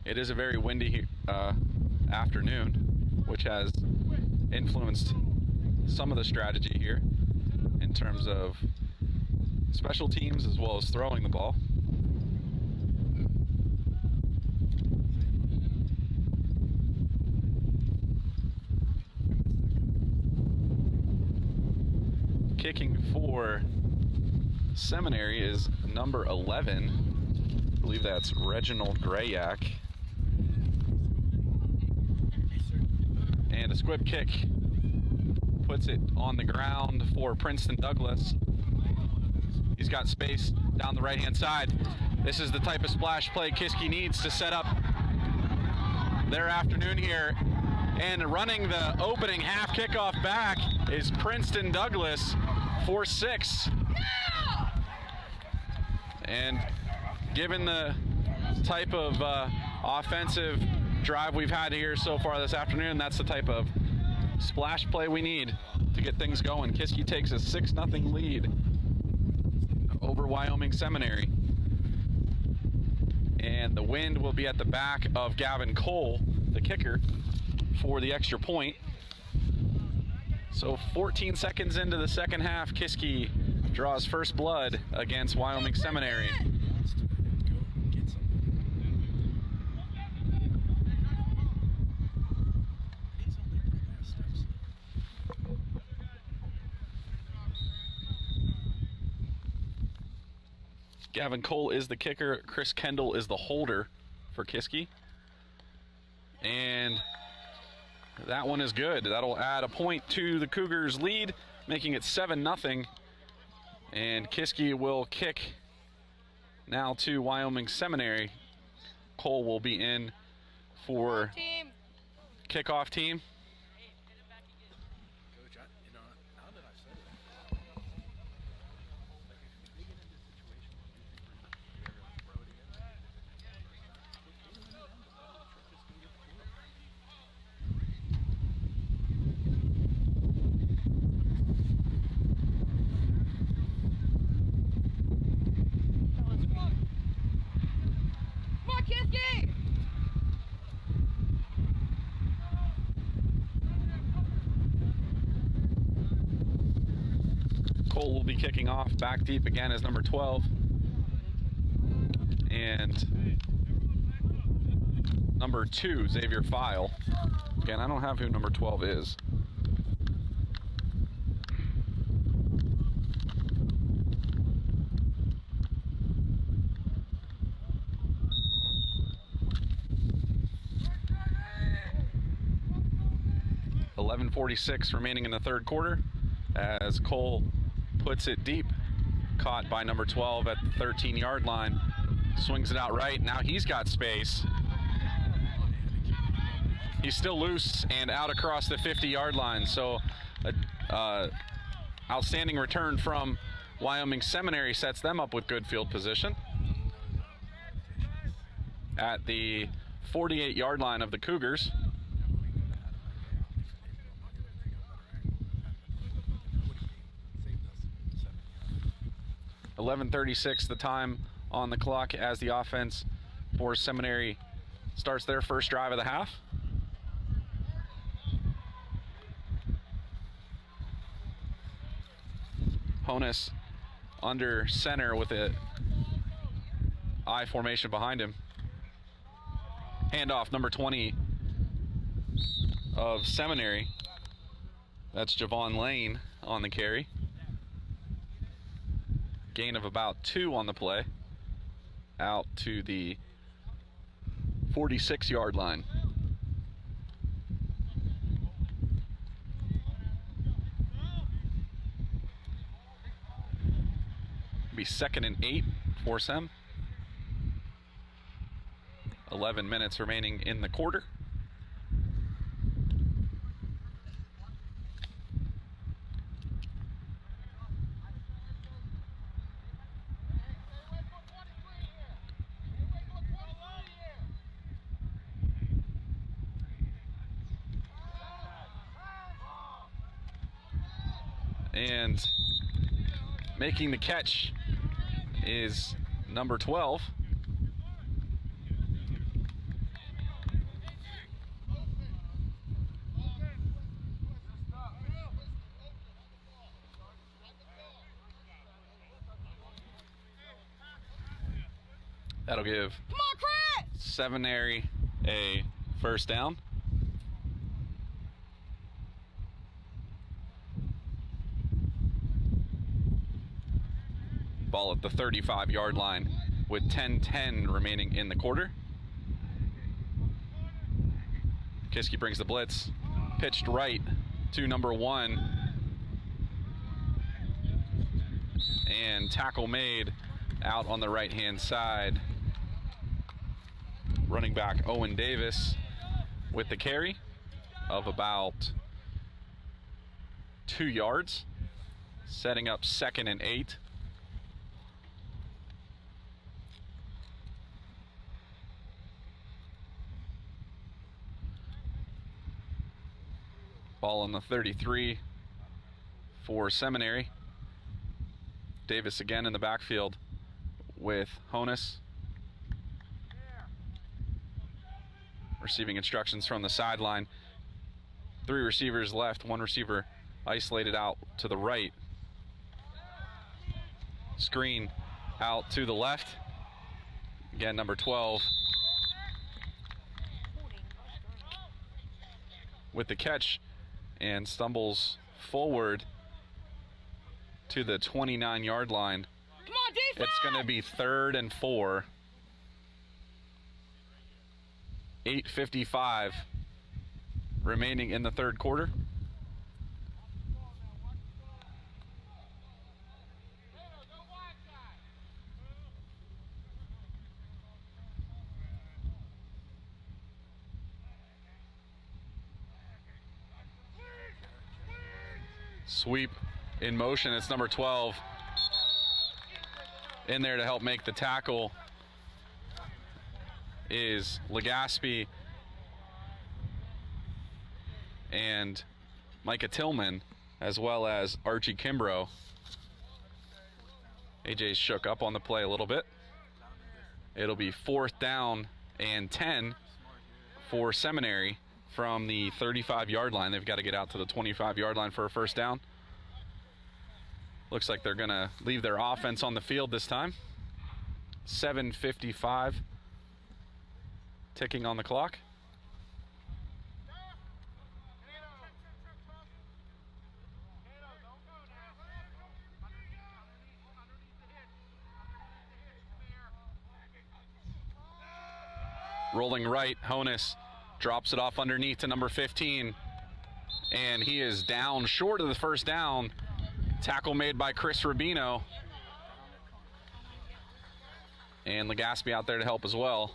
It is a very windy afternoon, which has influenced some of the strategy here in terms of special teams as well as throwing the ball. Kicking for Seminary is number 11. I believe that's Reginald Grayak. And a squib kick puts it on the ground for Princeton Douglas. He's got space down the right-hand side. This is the type of splash play Kiski needs to set up their afternoon here. And running the opening half kickoff back is Princeton Douglas for 6. And given the type of offensive drive we've had here so far this afternoon, that's the type of splash play we need to get things going. Kiski takes a 6-0 lead over Wyoming Seminary. And the wind will be at the back of Gavin Cole, the kicker, for the extra point. So 14 seconds into the second half, Kiski draws first blood against Wyoming Seminary. Gavin Cole is the kicker. Chris Kendall is the holder for Kiski. And that one is good. That'll add a point to the Cougars' lead, making it 7-0. And Kiski will kick now to Wyoming Seminary. Cole will be in for kickoff team. Cole will be kicking off. Back deep again is number 12. And number 2, Xavier File. Again, I don't have who number 12 is. .46 remaining in the third quarter as Cole puts it deep, caught by number 12 at the 13-yard line, swings it out right. Now he's got space. He's still loose and out across the 50-yard line. So outstanding return from Wyoming Seminary sets them up with good field position. At the 48-yard line of the Cougars. 11:36 the time on the clock as the offense for Seminary starts their first drive of the half. Honus under center with a I formation behind him. Handoff, number 20 of Seminary. That's Javon Lane on the carry. Gain of about 2 on the play. Out to the 46-yard line. be 2nd and 8 for Sem. 11 minutes remaining in the quarter. And making the catch is number 12. That'll give Come on, Chris! Seminary a first down. Ball at the 35-yard line with 10:10 remaining in the quarter. Kiski brings the blitz, pitched right to number 1. And tackle made out on the right-hand side. Running back Owen Davis with the carry of about 2 yards, setting up 2nd and 8. Ball on the 33 for Seminary. Davis again in the backfield with Honus. Receiving instructions from the sideline. 3 receivers left, 1 receiver isolated out to the right. Screen out to the left. Again, number 12 with the catch and stumbles forward to the 29-yard line. Come on, defense! It's going to be 3rd and 4. 8:55 remaining in the third quarter. Sweep in motion. It's number 12 in there to help make the tackle is Legaspi and Micah Tillman, as well as Archie Kimbrough. AJ's shook up on the play a little bit. It'll be 4th down and 10 for Seminary from the 35-yard line. They've got to get out to the 25-yard line for a first down. Looks like they're going to leave their offense on the field this time. 7:55 ticking on the clock. Rolling right, Honus drops it off underneath to number 15, and he is down short of the first down. Tackle made by Chris Rubino, and Legaspi out there to help as well.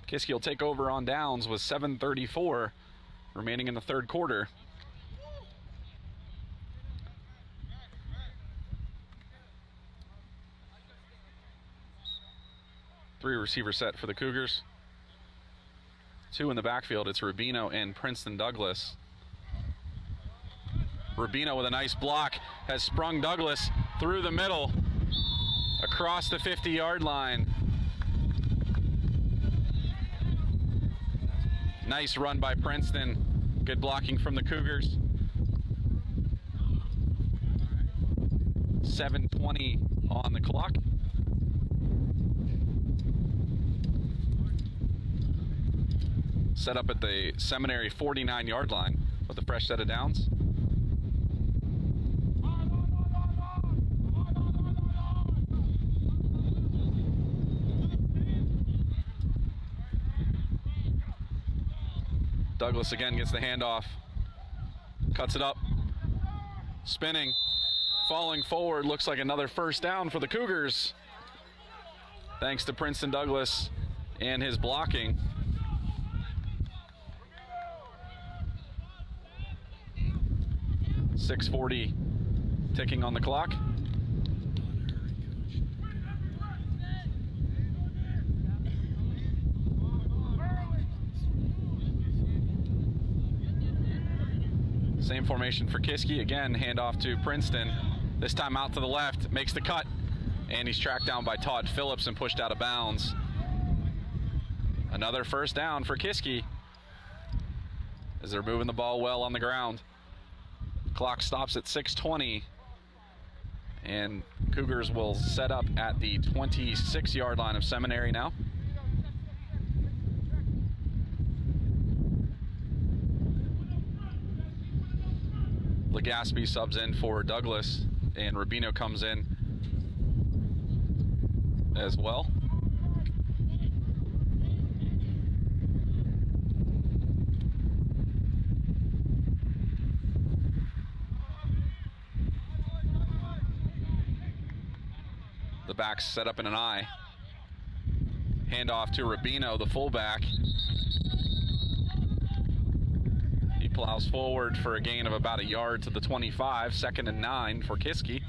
Kiski will take over on downs with 7:34 remaining in the third quarter. Three receiver set for the Cougars. 2 in the backfield. It's Rubino and Princeton Douglas. Rubino with a nice block has sprung Douglas through the middle across the 50-yard line. Nice run by Princeton. Good blocking from the Cougars. 7:20 on the clock. Set up at the Seminary 49-yard line with a fresh set of downs. Douglas again gets the handoff. Cuts it up. Spinning. Falling forward. Looks like another first down for the Cougars. Thanks to Princeton Douglas and his blocking. .640 ticking on the clock. Same formation for Kiski. Again, handoff to Princeton. This time out to the left, makes the cut, and he's tracked down by Todd Phillips and pushed out of bounds. Another first down for Kiski as they're moving the ball well on the ground. Clock stops at 6:20, and Cougars will set up at the 26-yard line of Seminary now. Legaspi subs in for Douglas, and Rubino comes in as well. The backs set up in an I. Handoff to Rubino, the fullback. He plows forward for a gain of about a yard to the 25. 2nd and 9 for Kiski.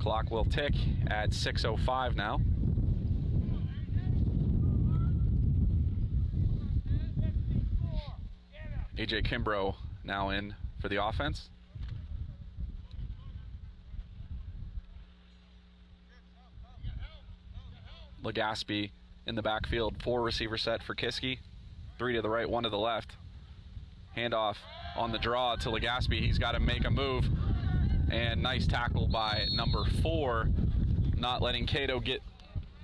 Clock will tick at 6:05 now. AJ Kimbrough now in for the offense. Legaspi in the backfield, 4 receiver set for Kiski. 3 to the right, 1 to the left. Handoff on the draw to Legaspi. He's got to make a move. And nice tackle by number 4. Not letting Cato get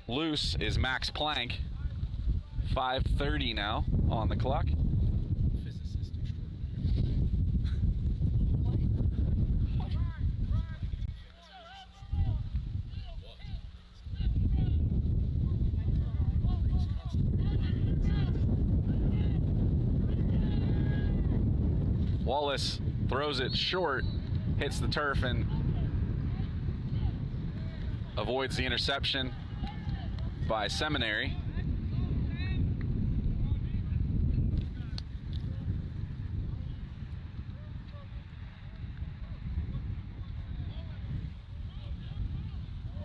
loose is Max Plank. 5:30 now on the clock. Wallace throws it short, hits the turf, and avoids the interception by Seminary.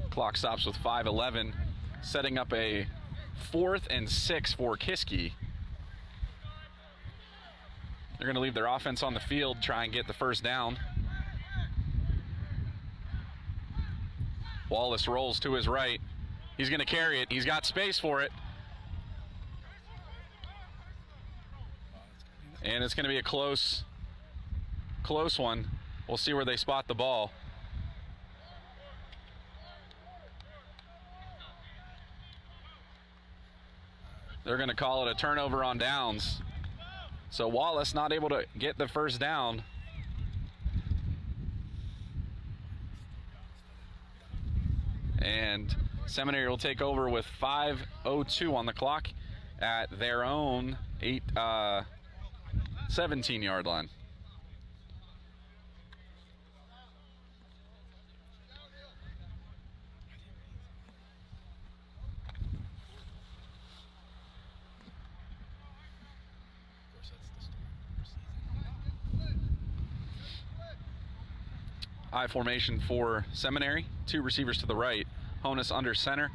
Clock stops with 5:11, setting up a 4th and 6 for Kiski. They're going to leave their offense on the field, try and get the first down. Wallace rolls to his right. He's going to carry it. He's got space for it. And it's going to be a close one. We'll see where they spot the ball. They're going to call it a turnover on downs. So Wallace not able to get the first down. And Seminary will take over with 5:02 on the clock at their own 17-yard line. I formation for Seminary. 2 receivers to the right. Honus under center.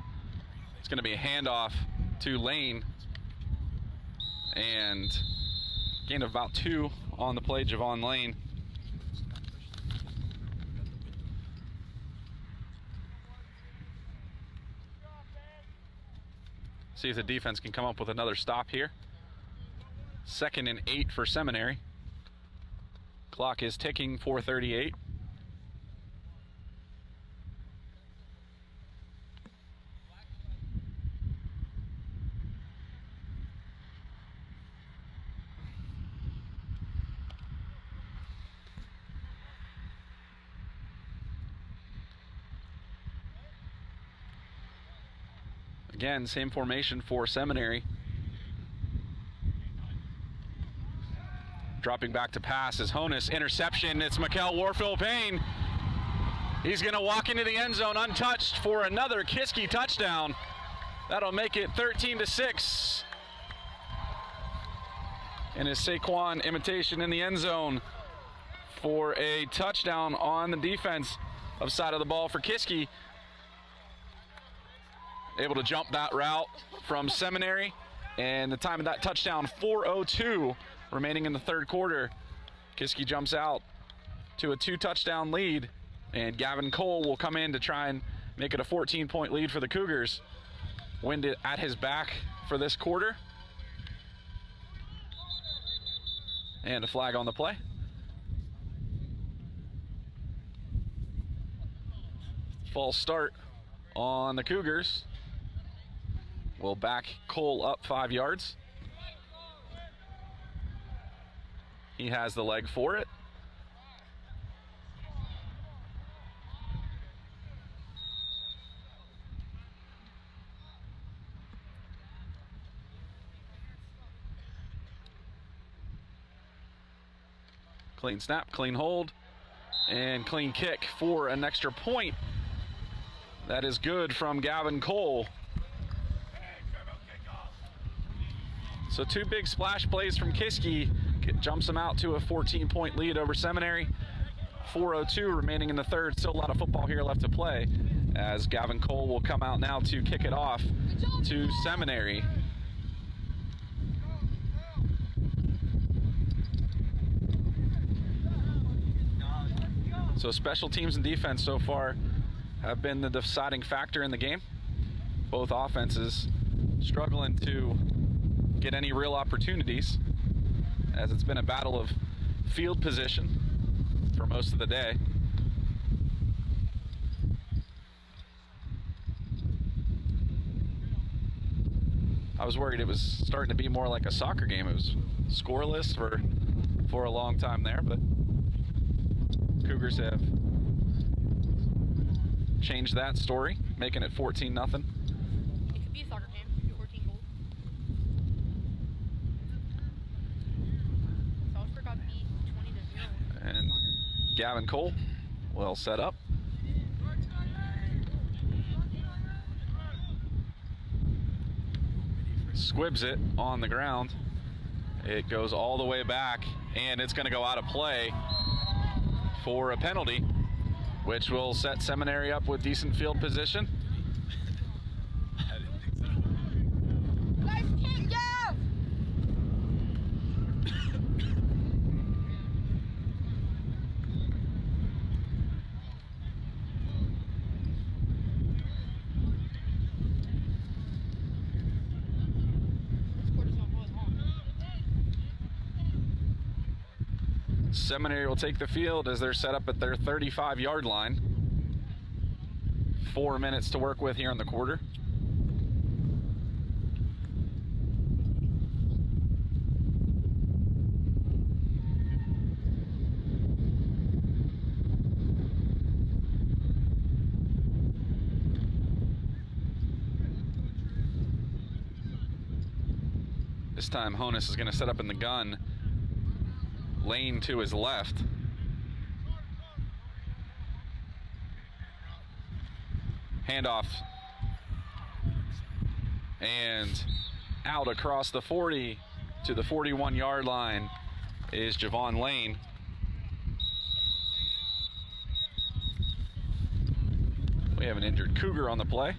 It's going to be a handoff to Lane. And gain of about 2 on the play, Javon Lane. See if the defense can come up with another stop here. 2nd and 8 for Seminary. Clock is ticking, 4:38. Again, same formation for Seminary. Dropping back to pass is Honus. Interception. It's Mikkel Warfield-Payne. He's going to walk into the end zone untouched for another Kiski touchdown. That'll make it 13-6. And his Saquon imitation in the end zone for a touchdown on the defense of side of the ball for Kiski. Able to jump that route from Seminary. And the time of that touchdown, 4:02 remaining in the third quarter. Kiski jumps out to a 2-touchdown lead, and Gavin Cole will come in to try and make it a 14-point lead for the Cougars. Wind at his back for this quarter. And a flag on the play. False start on the Cougars. Will back Cole up 5 yards. He has the leg for it. Clean snap, clean hold, and clean kick for an extra point. That is good from Gavin Cole. So 2 big splash plays from Kiski. Jumps him out to a 14-point lead over Seminary. 4:02 remaining in the third. Still a lot of football here left to play, as Gavin Cole will come out now to kick it off to Seminary. So special teams and defense so far have been the deciding factor in the game. Both offenses struggling to get any real opportunities, as it's been a battle of field position for most of the day. I was worried it was starting to be more like a soccer game. It was scoreless for a long time there, but Cougars have changed that story, making it 14-0. It could be a soccer game. 14 goals. Salzburg got beat 20-0. And Gavin Cole well set up. Squibs it on the ground. It goes all the way back, and it's going to go out of play for a penalty, which will set Seminary up with decent field position. I didn't think so. Guys, can't go! Seminary will take the field as they're set up at their 35-yard line. 4 minutes to work with here in the quarter. This time Honus is going to set up in the gun. Lane to his left. Handoff. And out across the 40 to the 41-yard line is Javon Lane. We have an injured Cougar on the play.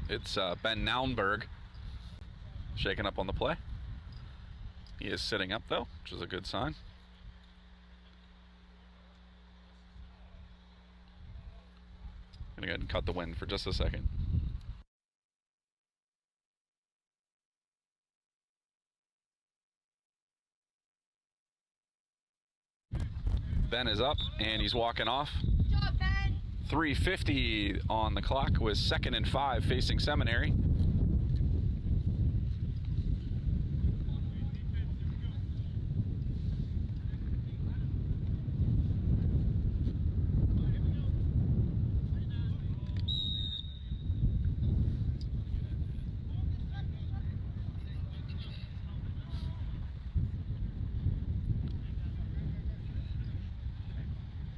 It's Ben Naunberg shaking up on the play. He is sitting up though, which is a good sign. Gonna go ahead and cut the wind for just a second. Ben is up and he's walking off. Good job, Ben! 3:50 on the clock with 2nd and 5 facing Seminary.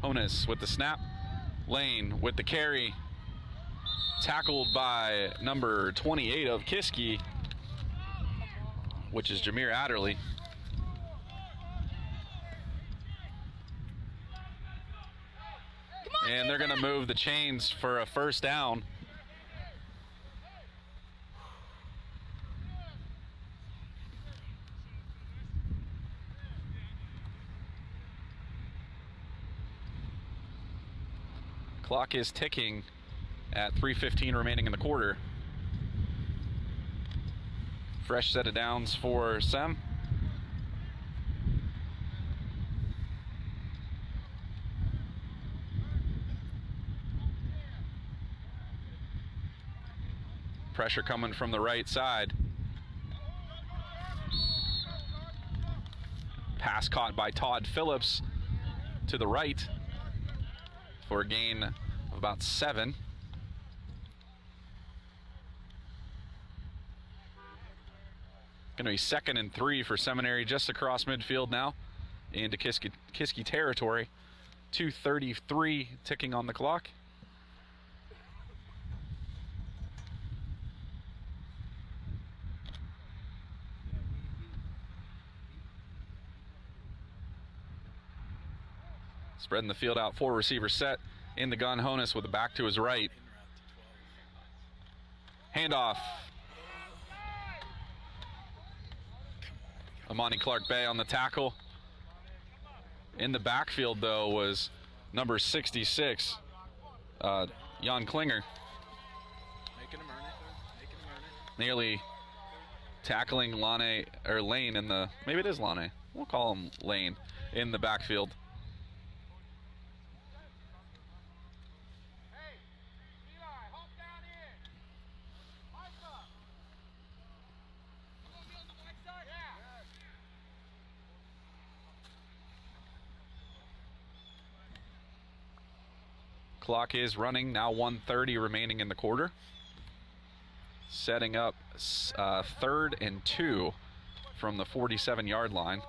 Honus with the snap. Lane with the carry. Tackled by number 28 of Kiski, which is Jameer Adderley. And they're going to move the chains for a first down. Clock is ticking at 3:15 remaining in the quarter. Fresh set of downs for Sem. Pressure coming from the right side. Pass caught by Todd Phillips to the right for a gain of about 7. Going to be 2nd and 3 for Seminary just across midfield now into Kiski territory. 2:33 ticking on the clock. Spreading the field out, 4 receiver set. In the gun, Honus with the back to his right. Handoff. Amani Clark-Bay on the tackle. In the backfield, though, was number 66, Jan Klinger. Making him earn it. Nearly tackling Lane in the, maybe it is Lane. We'll call him Lane in the backfield. Clock is running, now 1:30 remaining in the quarter. Setting up 3rd and 2 from the 47-yard line.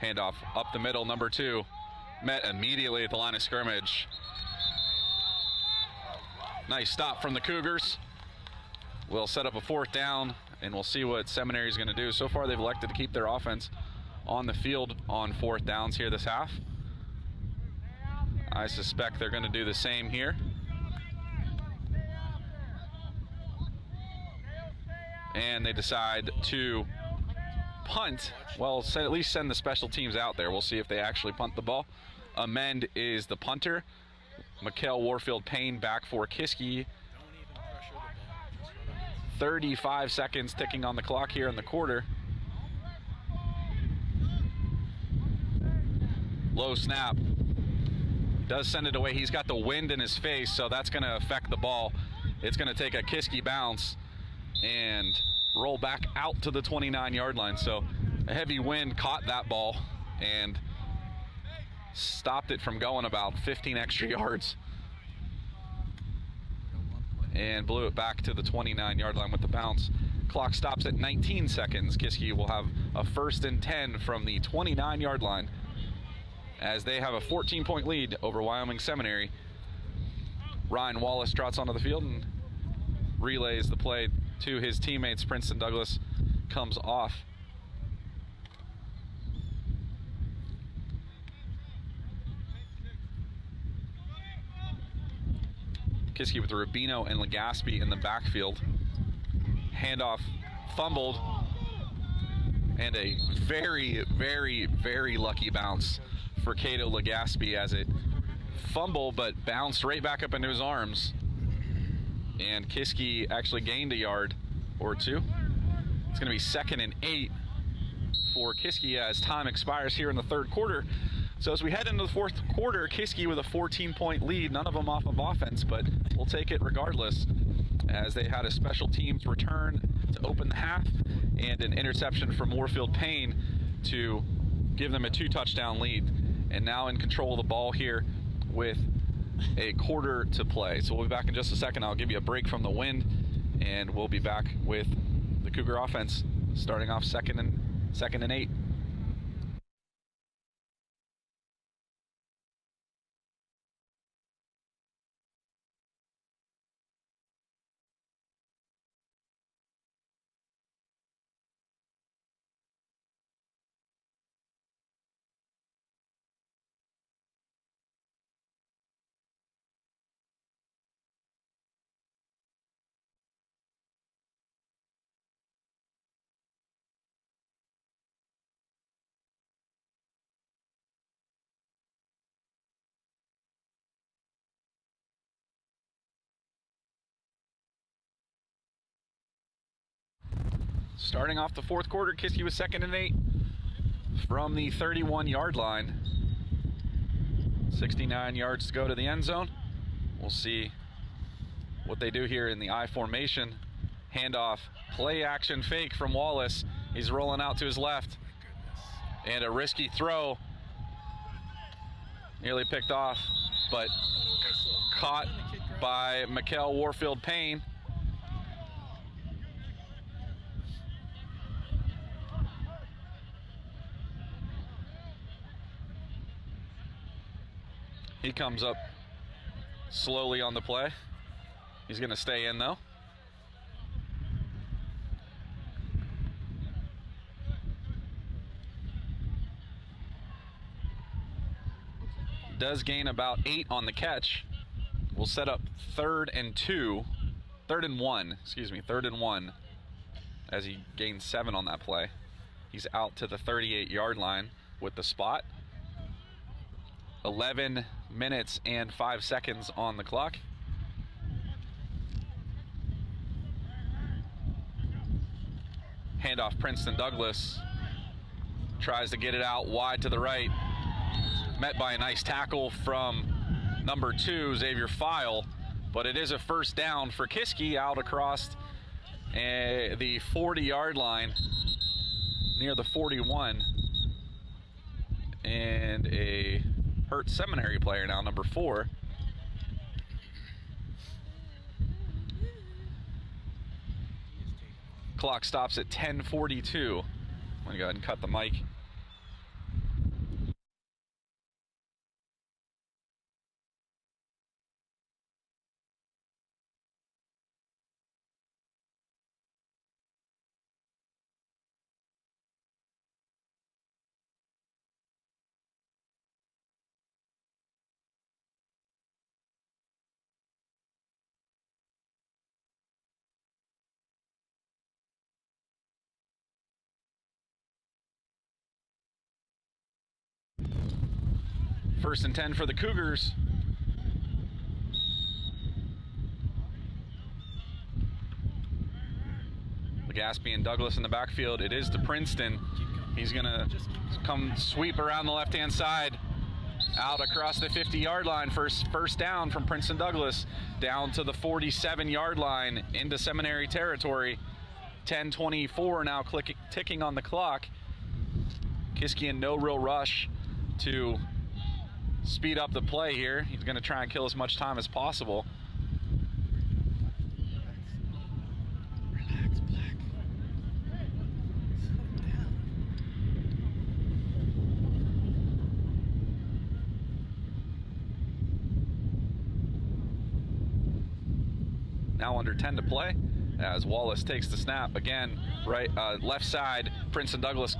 Handoff up the middle, number 2. Met immediately at the line of scrimmage. Nice stop from the Cougars. We'll set up a 4th down, and we'll see what Seminary is going to do. So far, they've elected to keep their offense on the field on 4th downs here this half. I suspect they're going to do the same here. And they decide to punt. Well, at least send the special teams out there. We'll see if they actually punt the ball. Amend is the punter. Mikhail Warfield-Payne back for Kiski. 35 seconds ticking on the clock here in the quarter. Low snap. Does send it away. He's got the wind in his face, so that's going to affect the ball. It's going to take a Kiski bounce and roll back out to the 29-yard line. So a heavy wind caught that ball and stopped it from going about 15 extra yards. And blew it back to the 29-yard line with the bounce. Clock stops at 19 seconds. Kiski will have a 1st and 10 from the 29-yard line as they have a 14-point lead over Wyoming Seminary. Ryan Wallace trots onto the field and relays the play to his teammates. Princeton Douglas comes off. Kiski with Rubino and Legaspi in the backfield. Handoff fumbled. And a very, very, very lucky bounce for Cato Legaspi as it fumbled but bounced right back up into his arms. And Kiski actually gained a yard or 2. It's going to be 2nd and 8 for Kiski as time expires here in the 3rd quarter. So as we head into the 4th quarter, Kiski with a 14-point lead, none of them off of offense, but we'll take it regardless as they had a special teams return to open the half and an interception from Warfield-Payne to give them a 2-touchdown lead. And now in control of the ball here with a quarter to play. So we'll be back in just a second. I'll give you a break from the wind, and we'll be back with the Cougar offense Starting off second and 8. Starting off the fourth quarter, Kiski was second and 8 from the 31-yard line. 69 yards to go to the end zone. We'll see what they do here in the I formation. Handoff, play action fake from Wallace. He's rolling out to his left. And a risky throw. Nearly picked off, but caught by Mikkel Warfield Payne. He comes up slowly on the play. He's going to stay in, though. Does gain about 8 on the catch. We'll set up third and 1, as he gains 7 on that play. He's out to the 38-yard line with the spot. 11 minutes and 5 seconds on the clock. Handoff, Princeton Douglas tries to get it out wide to the right. Met by a nice tackle from number 2, Xavier File, but it is a first down for Kiski out across the 40-yard line near the 41. And a hurt Seminary player now, number 4. Clock stops at 10:42. I'm gonna go ahead and cut the mic. First and 10 for the Cougars. Legaspi and Douglas in the backfield. It is to Princeton. He's going to come sweep around the left-hand side. Out across the 50-yard line. First down from Princeton Douglas. Down to the 47-yard line into Seminary territory. 10:24 now ticking on the clock. Kiski in no real rush to speed up the play here. He's going to try and kill as much time as possible. Relax, Black. Slow down. Now under 10 to play as Wallace takes the snap. Again, left side, Princeton Douglas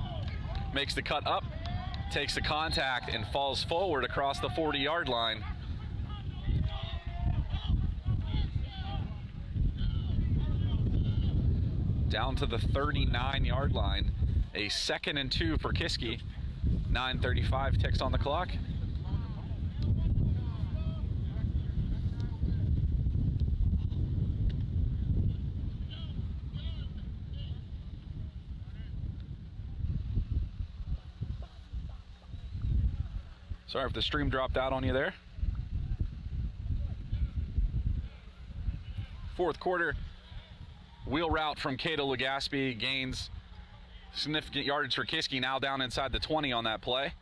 makes the cut up, takes the contact, and falls forward across the 40-yard line. Down to the 39-yard line. A 2nd and 2 for Kiski. 9:35 ticks on the clock. Sorry if the stream dropped out on you there. Fourth quarter, wheel route from Cato Legaspi gains significant yardage for Kiski, now down inside the 20 on that play.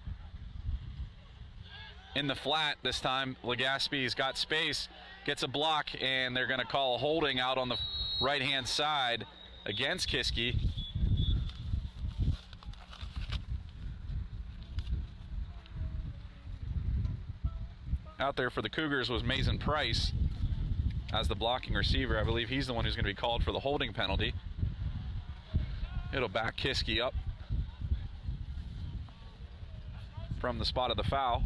In the flat this time, Legaspi's got space, gets a block, and they're going to call a holding out on the right-hand side against Kiski. out there for the Cougars was Mason Price as the blocking receiver. I believe he's the one who's going to be called for the holding penalty. It'll back Kiski up from the spot of the foul.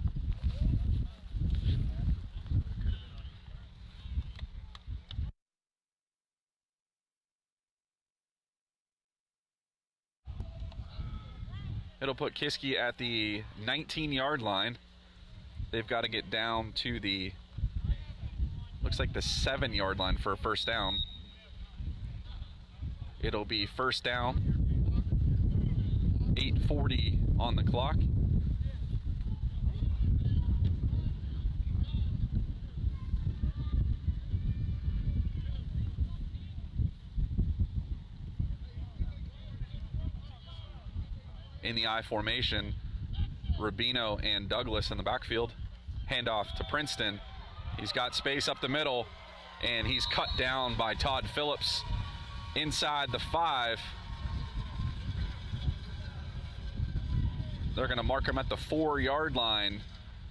It'll put Kiski at the 19-yard line. They've got to get down to the, looks like the 7-yard line for a first down. It'll be first down, 8:40 on the clock. In the I formation, Rubino and Douglas in the backfield. Handoff to Princeton. He's got space up the middle, and he's cut down by Todd Phillips inside the 5. They're going to mark him at the 4-yard line.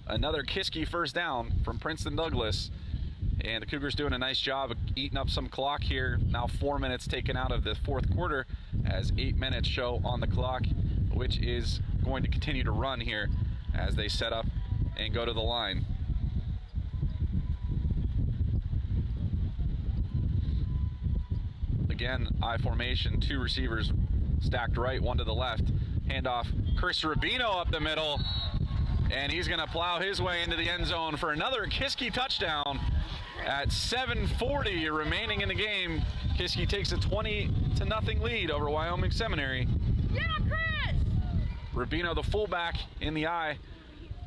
Another Kiski first down from Princeton Douglas. And the Cougars doing a nice job of eating up some clock here. Now 4 minutes taken out of the fourth quarter as 8 minutes show on the clock, which is going to continue to run here as they set up and go to the line. Again, I formation, 2 receivers stacked right, 1 to the left. Handoff, Chris Rubino up the middle, and he's going to plow his way into the end zone for another Kiski touchdown. At 7:40 remaining in the game, Kiski takes a 20-0 lead over Wyoming Seminary. Yeah, Chris! Rubino, the fullback, in the eye,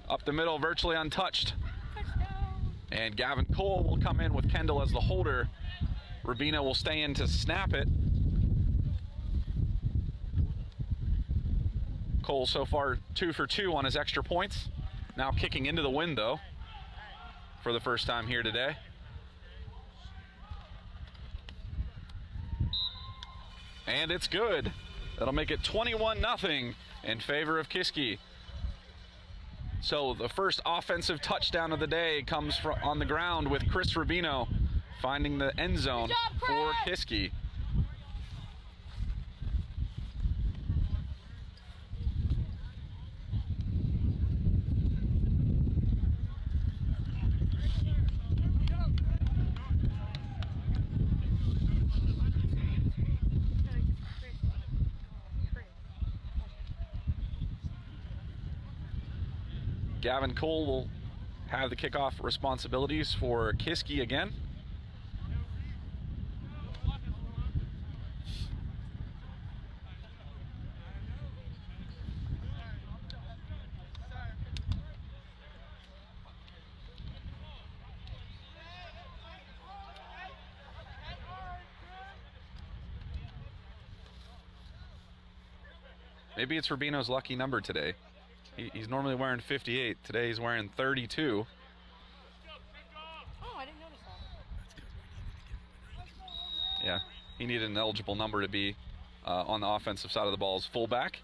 up the middle, virtually untouched. Touchdown! And Gavin Cole will come in with Kendall as the holder. Rubino will stay in to snap it. Cole so far 2 for 2 on his extra points. Now kicking into the wind, though, for the first time here today. And it's good. That'll make it 21-0 in favor of Kiski. So the first offensive touchdown of the day comes from on the ground with Chris Rubino finding the end zone for Kiski. Gavin Cole will have the kickoff responsibilities for Kiski again. Maybe it's Rubino's lucky number today. He's normally wearing 58. Today he's wearing 32. Oh, I didn't notice that. Yeah, he needed an eligible number to be on the offensive side of the ball as fullback.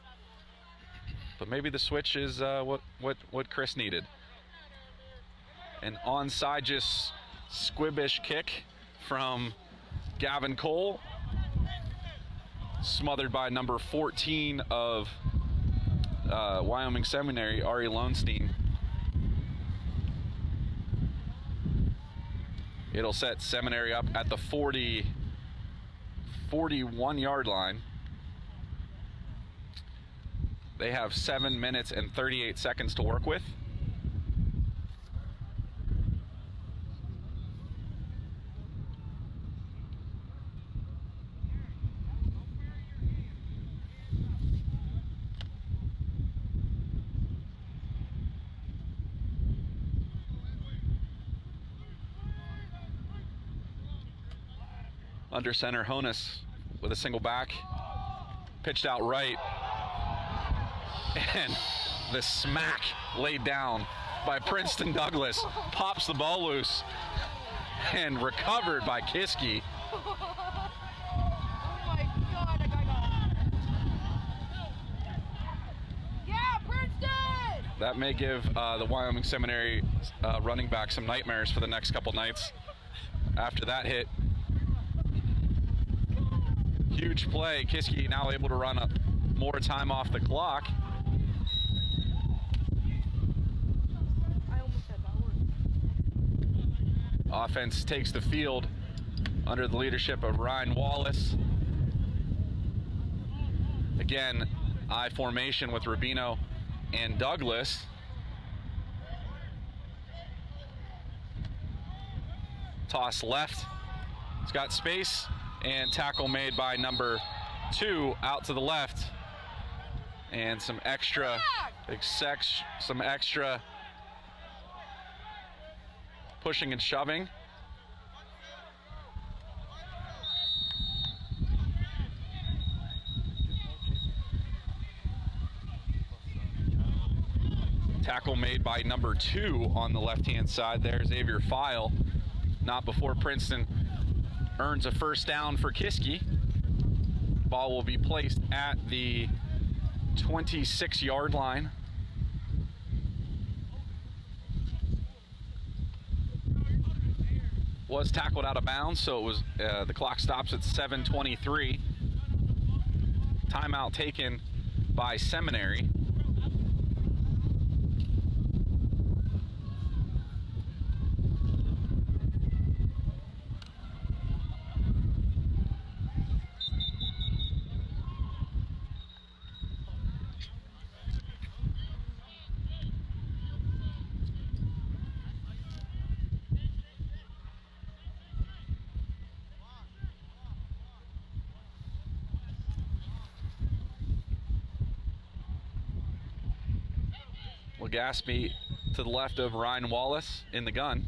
But maybe the switch is what Chris needed. An onside just squibbish kick from Gavin Cole. Smothered by number 14 of Wyoming Seminary, Ari Lowenstein. It'll set Seminary up at the 41-yard line. They have 7 minutes and 38 seconds to work with. Under center, Honus with a single back, pitched out right, and the smack laid down by Princeton Douglas, pops the ball loose, and recovered by Kiski. Oh my God, that guy got it. Yeah, Princeton! That may give the Wyoming Seminary running back some nightmares for the next couple nights after that hit. Huge play. Kiski now able to run up more time off the clock. I almost said that word. Offense takes the field under the leadership of Ryan Wallace. Again, I formation with Rubino and Douglas. Toss left. It's got space, and tackle made by number 2 out to the left. And some extra pushing and shoving. Tackle made by number 2 on the left-hand side there, Xavier File. Not before Princeton earns a first down for Kiski. Ball will be placed at the 26-yard line. Was tackled out of bounds, so it was the clock stops at 7:23. Timeout taken by Seminary. Legaspi to the left of Ryan Wallace in the gun.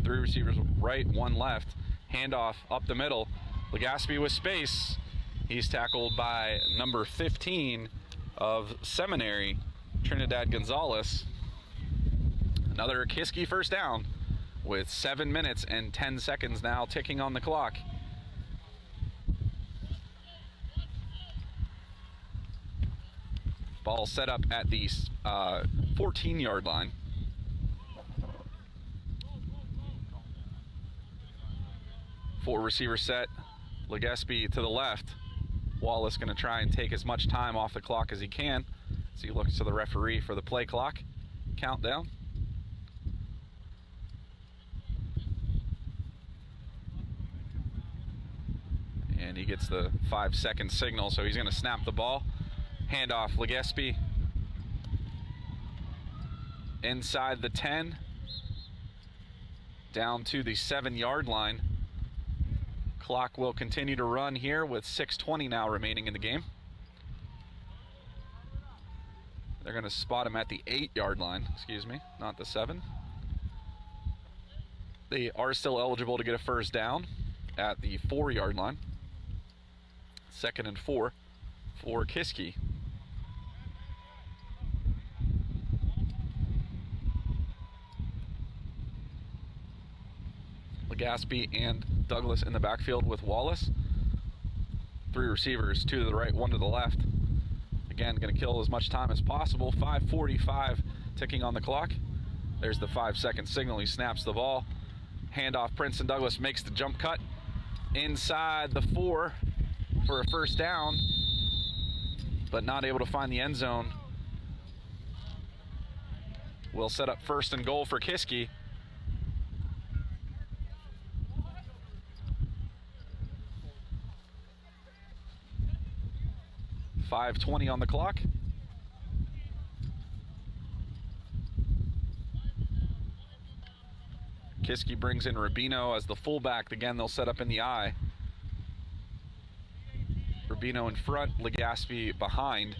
3 receivers right, 1 left. Handoff up the middle. Legaspi with space. He's tackled by number 15 of Seminary, Trinidad Gonzalez. Another Kiski first down with 7 minutes and 10 seconds now ticking on the clock. Ball set up at the 14-yard line. Four receiver set. Legaspi to the left. Wallace going to try and take as much time off the clock as he can. So he looks to the referee for the play clock countdown. And he gets the 5-second signal, so he's going to snap the ball. Handoff, Legaspi inside the 10, down to the 7-yard line. Clock will continue to run here with 6:20 now remaining in the game. They're going to spot him at the 8-yard line, excuse me, not the 7. They are still eligible to get a first down at the 4-yard line. 2nd and 4 for Kiski. Legaspi and Douglas in the backfield with Wallace. 3 receivers, 2 to the right, 1 to the left. Again, going to kill as much time as possible. 5:45 ticking on the clock. There's the 5-second signal. He snaps the ball. Handoff, Princeton Douglas makes the jump cut inside the 4 for a first down, but not able to find the end zone. Will set up 1st and goal for Kiski. .520 on the clock. Kiski brings in Rubino as the fullback. Again, they'll set up in the I. Rubino in front, Legaspi behind.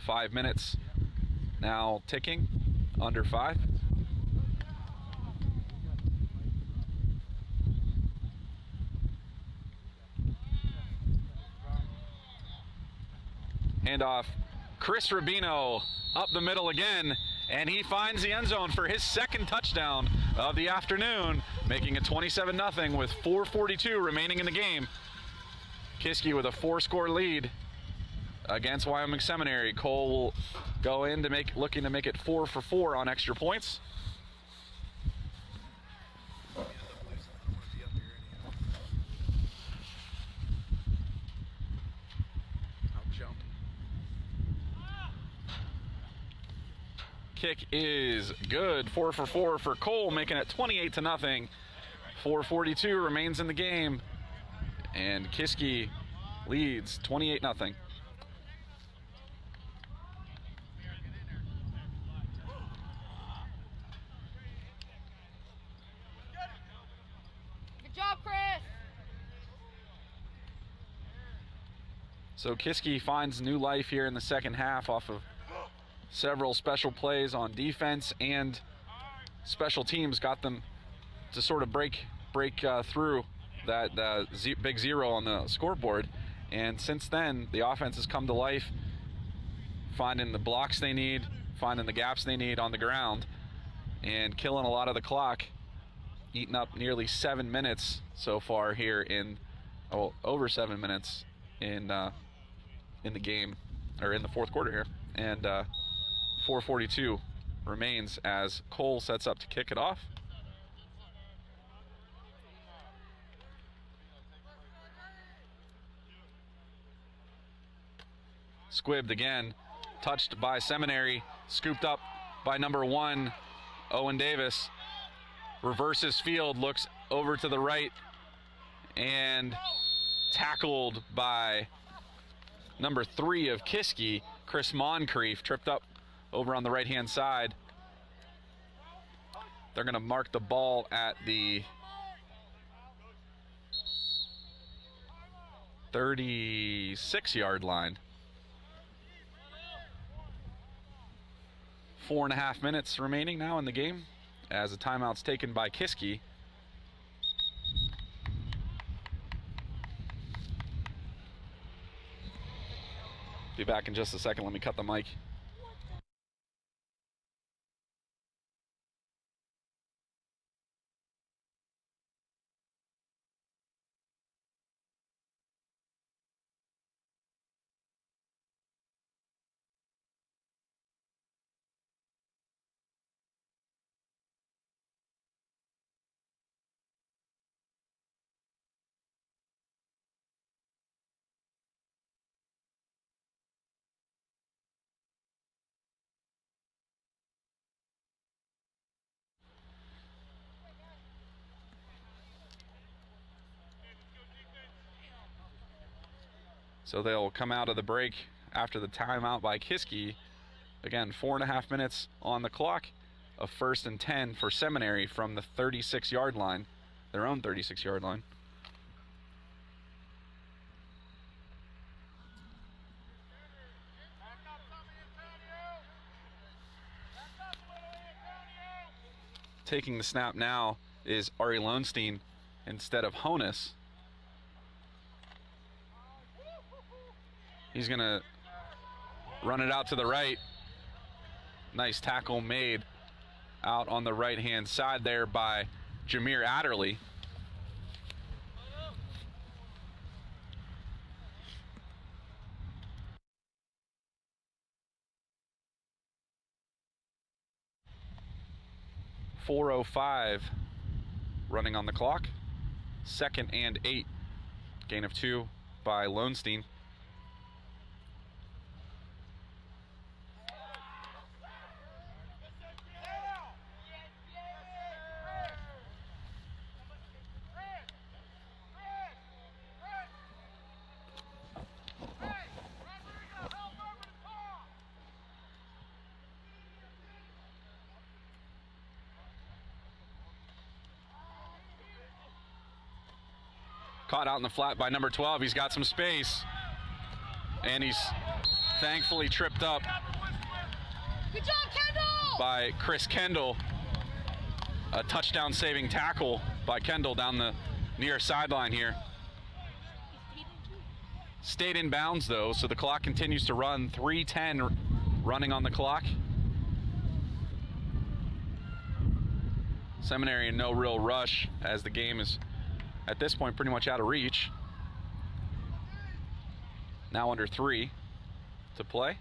5 minutes now ticking, under 5. Handoff, Chris Rubino up the middle again, and he finds the end zone for his 2nd touchdown of the afternoon, making it 27-0 with 4:42 remaining in the game. Kiski with a 4-score lead. against Wyoming Seminary. Cole will go in to looking to make it 4 for 4 on extra points. Kick is good. 4 for 4 for Cole, making it 28-0. 4:42 remains in the game, and Kiski leads 28-0. Good job, Chris. So Kiski finds new life here in the second half off of several special plays on defense, and special teams got them to sort of break through that big 0 on the scoreboard. And since then, the offense has come to life, finding the blocks they need, finding the gaps they need on the ground, and killing a lot of the clock, eating up nearly 7 minutes so far here over 7 minutes in the game, or in the fourth quarter here. And 4:42 remains as Cole sets up to kick it off. Squibbed again, touched by Seminary, scooped up by number 1, Owen Davis. Reverses field, looks over to the right, and tackled by number 3 of Kiski, Chris Moncrief, tripped up over on the right-hand side. They're going to mark the ball at the 36-yard line. 4.5 minutes remaining now in the game as a timeout's taken by Kiski. Be back in just a second. Let me cut the mic. So they'll come out of the break after the timeout by Kiski. Again, 4.5 minutes on the clock. A 1st and 10 for Seminary from the 36-yard line, their own 36-yard line. Taking the snap now is Ari Lowenstein instead of Honus. He's going to run it out to the right. Nice tackle made out on the right-hand side there by Jameer Adderley. .405 running on the clock. 2nd and 8. Gain of 2 by Lowenstein. Caught out in the flat by number 12. He's got some space. And he's thankfully tripped up. Good job, Kendall! By Chris Kendall. A touchdown saving tackle by Kendall down the near sideline here. Stayed in bounds though, so the clock continues to run. 3:10 running on the clock. Seminary in no real rush as the game is at this point pretty much out of reach. Now under 3. to play.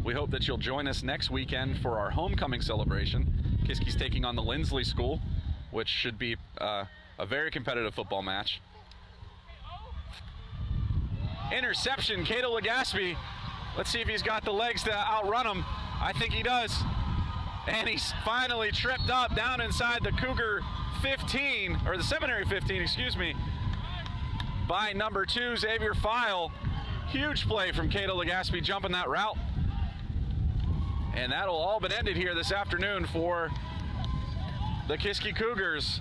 We hope that you'll join us next weekend for our homecoming celebration. Kiski's taking on the Lindsley School, which should be a very competitive football match. Interception, Cato Legaspi. Let's see if he's got the legs to outrun him. I think he does. And he's finally tripped up down inside the Cougar 15, or the Seminary 15, excuse me, by number 2, Xavier File. Huge play from Cato Legaspi jumping that route. And that'll all been ended here this afternoon for the Kiski Cougars.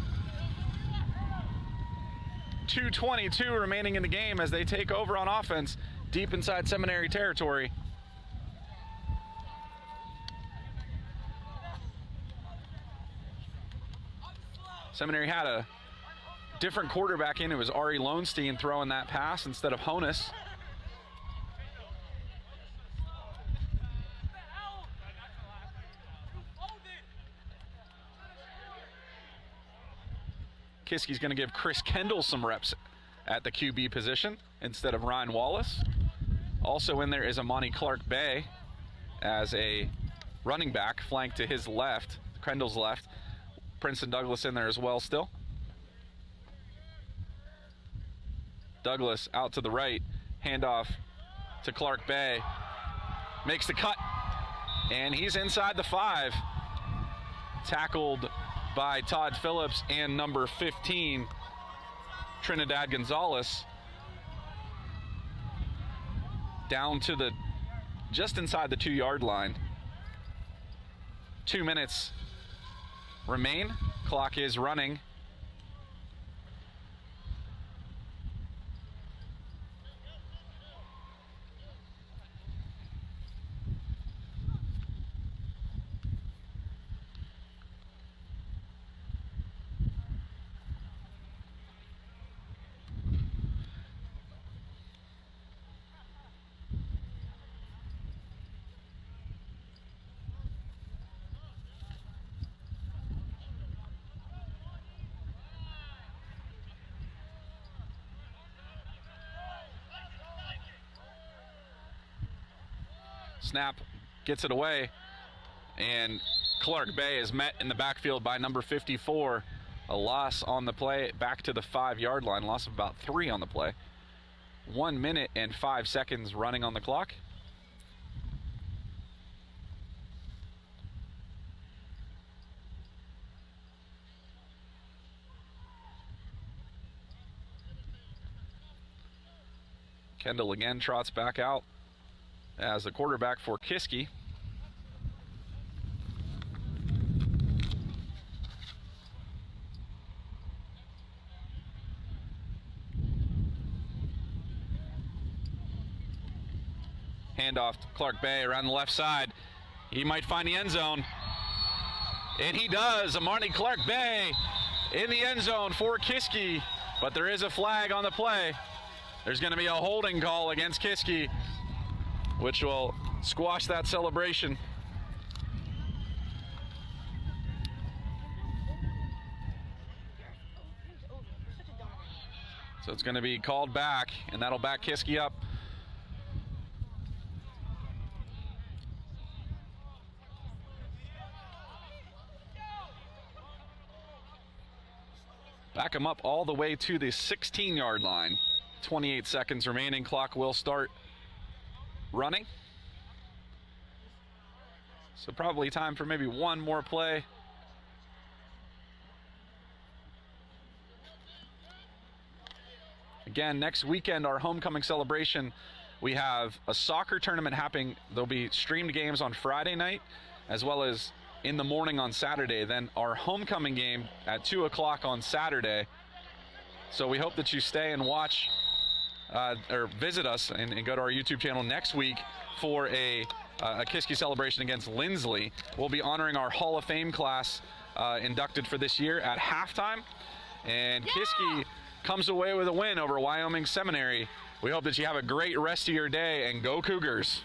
2:22 remaining in the game as they take over on offense deep inside Seminary territory. Seminary had a different quarterback in. It was Ari Lowenstein throwing that pass instead of Honus. Kiski's going to give Chris Kendall some reps at the QB position instead of Ryan Wallace. Also in there is Amani Clark Bay as a running back, flanked to his left, Kendall's left. Princeton Douglas in there as well still. Douglas out to the right, handoff to Clark Bay, makes the cut, and he's inside the 5. Tackled by Todd Phillips and number 15, Trinidad Gonzalez. Down to the, just inside the 2-yard line. 2 minutes remain. Clock is running. Snap gets it away, and Clark Bay is met in the backfield by number 54. A loss on the play back to the 5-yard line, loss of about 3 on the play. 1 minute and 5 seconds running on the clock. Kendall again trots back out as the quarterback for Kiski. Handoff to Clark Bay around the left side. He might find the end zone. And he does. Amani Clark Bay in the end zone for Kiski. But there is a flag on the play. There's going to be a holding call against Kiski, which will squash that celebration. So it's going to be called back, and that'll back Kiski up. Back him up all the way to the 16-yard line. 28 seconds remaining. Clock will start running. So probably time for maybe one more play. Again, next weekend, our homecoming celebration, we have a soccer tournament happening. There'll be streamed games on Friday night, as well as in the morning on Saturday. Then our homecoming game at 2 o'clock on Saturday. So we hope that you stay and watch or visit us and go to our YouTube channel next week for a Kiski celebration against Lindsley. We'll be honoring our Hall of Fame class inducted for this year at halftime. And Kiski comes away with a win over Wyoming Seminary. We hope that you have a great rest of your day, and go Cougars.